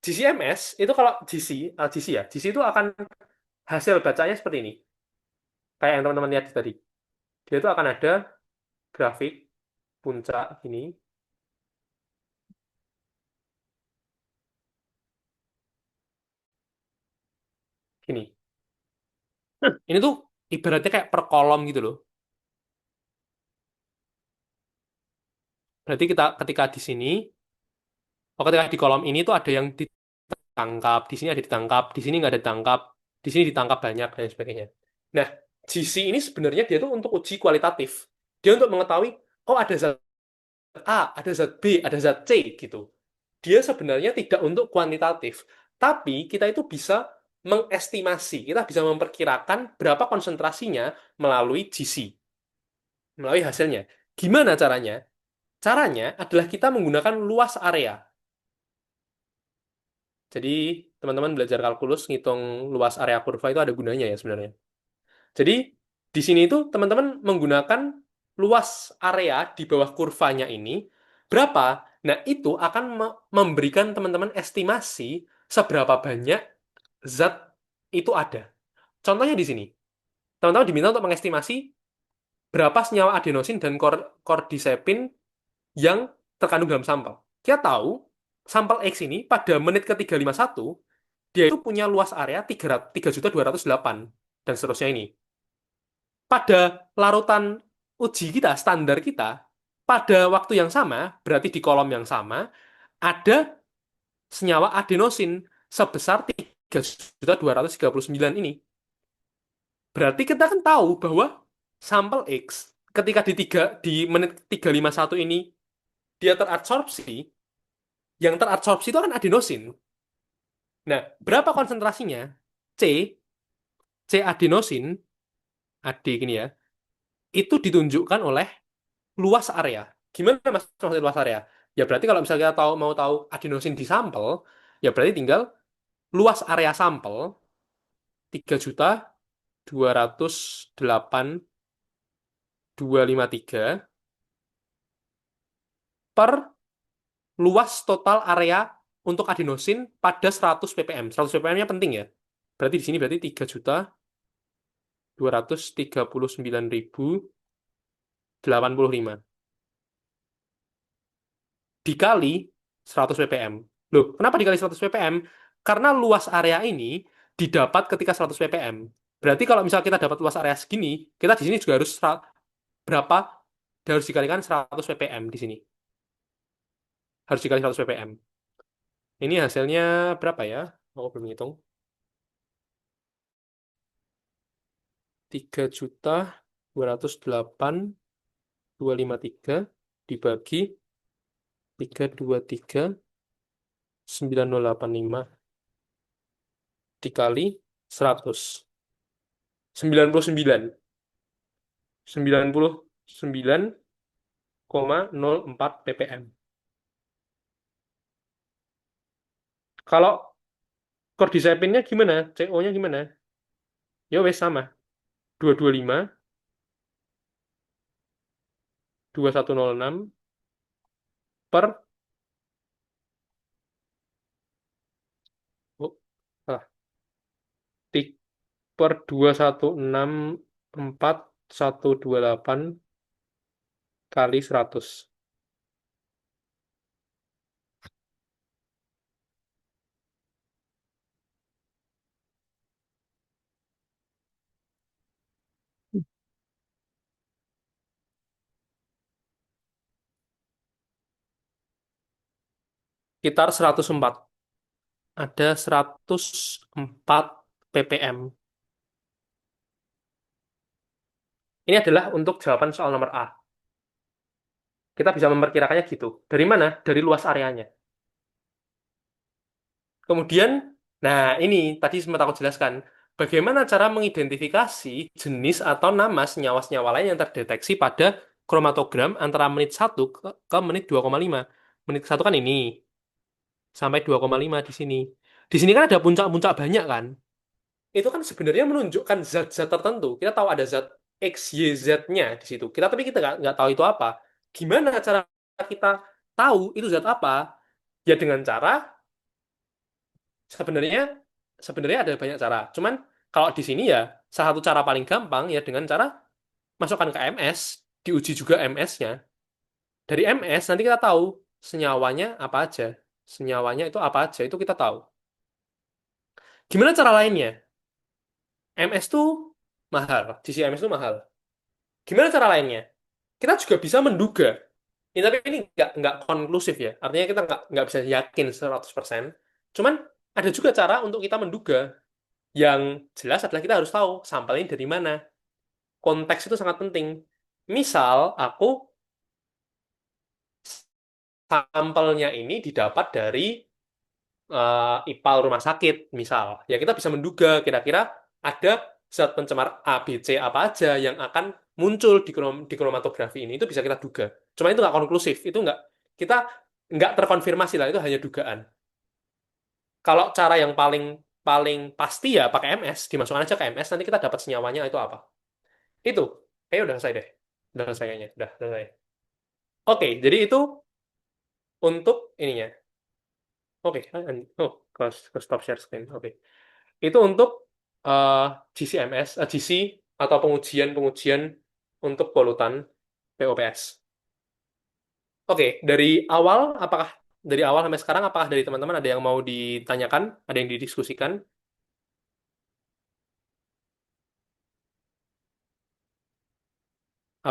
GCMS itu kalau GC ya, GC itu akan hasil bacanya seperti ini. Kayak yang teman-teman lihat tadi. Dia itu akan ada grafik puncak ini, gini. Ini tuh ibaratnya kayak per kolom gitu loh. Berarti kita ketika di sini, oh ketika di kolom ini tuh ada yang ditangkap, di sini ada ditangkap, di sini nggak ada ditangkap, di sini ditangkap banyak dan sebagainya. Nah, GC ini sebenarnya dia tuh untuk uji kualitatif. Dia untuk mengetahui, oh ada zat A, ada zat B, ada zat C gitu. Dia sebenarnya tidak untuk kuantitatif, tapi kita itu bisa mengestimasi, kita bisa memperkirakan berapa konsentrasinya melalui GC, melalui hasilnya. Gimana caranya? Caranya adalah kita menggunakan luas area. Jadi, teman-teman belajar kalkulus, ngitung luas area kurva itu ada gunanya ya sebenarnya. Jadi, di sini itu teman-teman menggunakan luas area di bawah kurvanya ini berapa? Nah, itu akan memberikan teman-teman estimasi seberapa banyak zat itu ada. Contohnya di sini. Teman-teman diminta untuk mengestimasi berapa senyawa adenosin dan cordycepin yang terkandung dalam sampel. Kita tahu sampel X ini pada menit ke-351 dia itu punya luas area 3.208 dan seterusnya ini. Pada larutan uji kita, standar kita, pada waktu yang sama, berarti di kolom yang sama, ada senyawa adenosin sebesar 3.239 ini. Berarti kita kan tahu bahwa sampel X ketika di menit 351 ini dia teradsorpsi, yang teradsorpsi itu akan adenosin. Nah, berapa konsentrasinya? C, C adenosin, AD gini ya, itu ditunjukkan oleh luas area. Gimana mas maksudnya luas area? Ya berarti kalau misalnya kita mau tahu adenosin di sampel, ya berarti tinggal luas area sampel 3.208.253 per luas total area untuk adenosin pada 100 ppm. 100 ppm-nya penting ya. Berarti di sini berarti 3.239.085 dikali 100 ppm. Loh, kenapa dikali 100 ppm? Karena luas area ini didapat ketika 100 ppm. Berarti kalau misalnya kita dapat luas area segini, kita di sini juga harus berapa? Harus dikalikan 100 ppm di sini. Harus dikali 100 ppm. Ini hasilnya berapa ya? Aku belum hitung. 3.208.253 dibagi 323.9085 dikali 100. 99,04 ppm. Kalau cordycepinnya gimana? CO-nya gimana? Ya wes sama. 225, 2106 per oh, salah. Per 2164.128 kali 100. Sekitar 104. ada 104 ppm. Ini adalah untuk jawaban soal nomor A. Kita bisa memperkirakannya gitu. Dari mana? Dari luas areanya. Kemudian, nah ini tadi sempat aku jelaskan. Bagaimana cara mengidentifikasi jenis atau nama senyawa-senyawa lain yang terdeteksi pada kromatogram antara menit 1 ke menit 2,5. Menit 1 kan ini, sampai 2,5 di sini. Di sini kan ada puncak-puncak banyak kan? Itu kan sebenarnya menunjukkan zat-zat tertentu. Kita tahu ada zat X, Y, Z-nya di situ. Tapi kita nggak tahu itu apa. Gimana cara kita tahu itu zat apa? Ya dengan cara sebenarnya sebenarnya ada banyak cara. Cuman kalau di sini ya salah satu cara paling gampang ya dengan cara masukkan ke MS, diuji juga MS-nya. Dari MS nanti kita tahu senyawanya apa aja. Senyawanya itu apa aja itu kita tahu. Gimana cara lainnya? MS tuh mahal. GC-MS tuh mahal. Gimana cara lainnya? Kita juga bisa menduga. Ini, tapi ini nggak konklusif ya. Artinya kita nggak bisa yakin 100%. Cuman ada juga cara untuk kita menduga. Yang jelas adalah kita harus tahu sampelnya dari mana. Konteks itu sangat penting. Misal, aku sampelnya ini didapat dari IPAL rumah sakit, misal. Ya kita bisa menduga kira-kira ada zat pencemar A, B, C apa aja yang akan muncul di kromatografi ini. Itu bisa kita duga. Cuma itu nggak konklusif. Itu kita nggak terkonfirmasi lah. Itu hanya dugaan. Kalau cara yang paling paling pasti ya pakai MS. Dimasukkan aja ke MS, nanti kita dapat senyawanya itu apa. Itu. Kayaknya udah selesai deh. Udah selesai kayaknya. Udah selesai. Oke, jadi itu untuk ininya. Oke, oh, ke stop share screen. Oke. Itu untuk eh, GCMS, GC atau pengujian-pengujian untuk polutan POPS. Oke, dari awal sampai sekarang, apakah dari teman-teman ada yang mau ditanyakan, ada yang didiskusikan?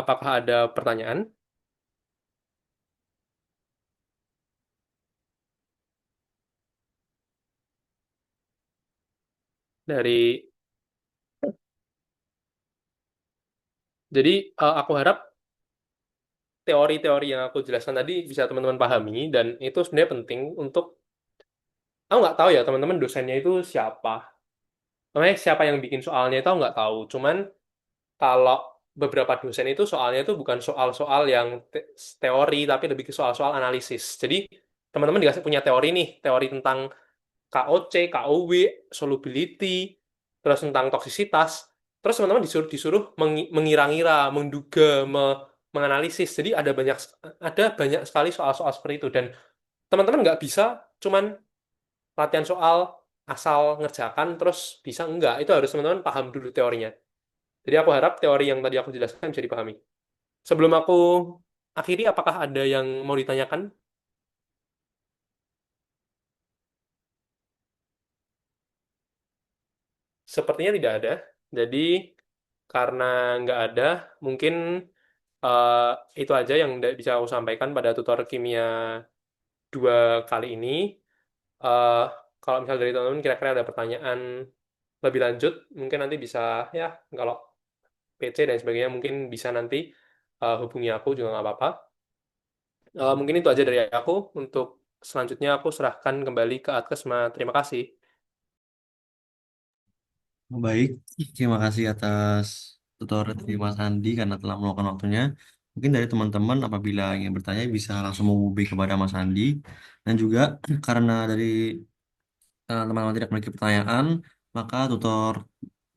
Apakah ada pertanyaan dari? Jadi aku harap teori-teori yang aku jelaskan tadi bisa teman-teman pahami dan itu sebenarnya penting untuk aku nggak tahu ya teman-teman dosennya itu siapa. Namanya siapa yang bikin soalnya itu aku nggak tahu. Cuman kalau beberapa dosen itu soalnya itu bukan soal-soal yang teori tapi lebih ke soal-soal analisis. Jadi teman-teman dikasih punya teori nih, teori tentang KOC, KOW, solubility, terus tentang toksisitas. Terus teman-teman disuruh disuruh mengira-ngira, menduga, menganalisis. Jadi ada banyak sekali soal-soal seperti itu dan teman-teman nggak bisa cuman latihan soal asal ngerjakan terus bisa enggak. Itu harus teman-teman paham dulu teorinya. Jadi aku harap teori yang tadi aku jelaskan bisa dipahami. Sebelum aku akhiri, apakah ada yang mau ditanyakan? Sepertinya tidak ada. Jadi karena nggak ada, mungkin eh, itu aja yang bisa aku sampaikan pada tutor kimia 2 kali ini. Eh, Kalau misal dari teman-teman kira-kira ada pertanyaan lebih lanjut, mungkin nanti bisa ya kalau PC dan sebagainya mungkin bisa nanti hubungi aku juga nggak apa-apa. Mungkin itu aja dari aku. Untuk selanjutnya aku serahkan kembali ke Atkesma. Terima kasih. Baik, terima kasih atas tutorial dari Mas Andi karena telah meluangkan waktunya. Mungkin dari teman-teman apabila ingin bertanya bisa langsung menghubungi kepada Mas Andi. Dan juga karena dari teman-teman tidak memiliki pertanyaan, maka tutor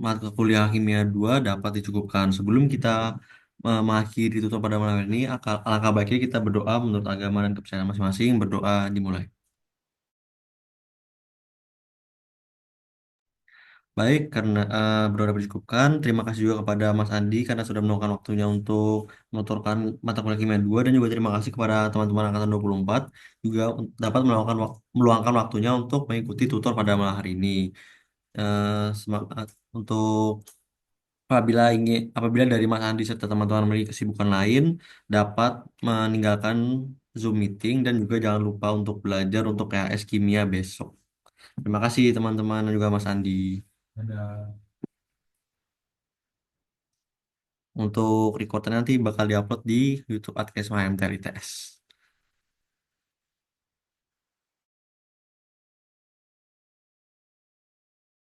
mata kuliah kimia 2 dapat dicukupkan. Sebelum kita mengakhiri tutor pada malam ini, alangkah baiknya kita berdoa menurut agama dan kepercayaan masing-masing. Berdoa dimulai. Baik, karena berdoa dicukupkan. Terima kasih juga kepada Mas Andi karena sudah meluangkan waktunya untuk menuturkan mata kuliah kimia 2 dan juga terima kasih kepada teman-teman angkatan 24 juga dapat meluangkan waktunya untuk mengikuti tutor pada malam hari ini. Semangat untuk apabila dari Mas Andi serta teman-teman memiliki kesibukan lain dapat meninggalkan Zoom meeting dan juga jangan lupa untuk belajar untuk KS kimia besok. Terima kasih teman-teman dan juga Mas Andi. Untuk recordnya nanti bakal diupload di YouTube Adkes HMTLITS.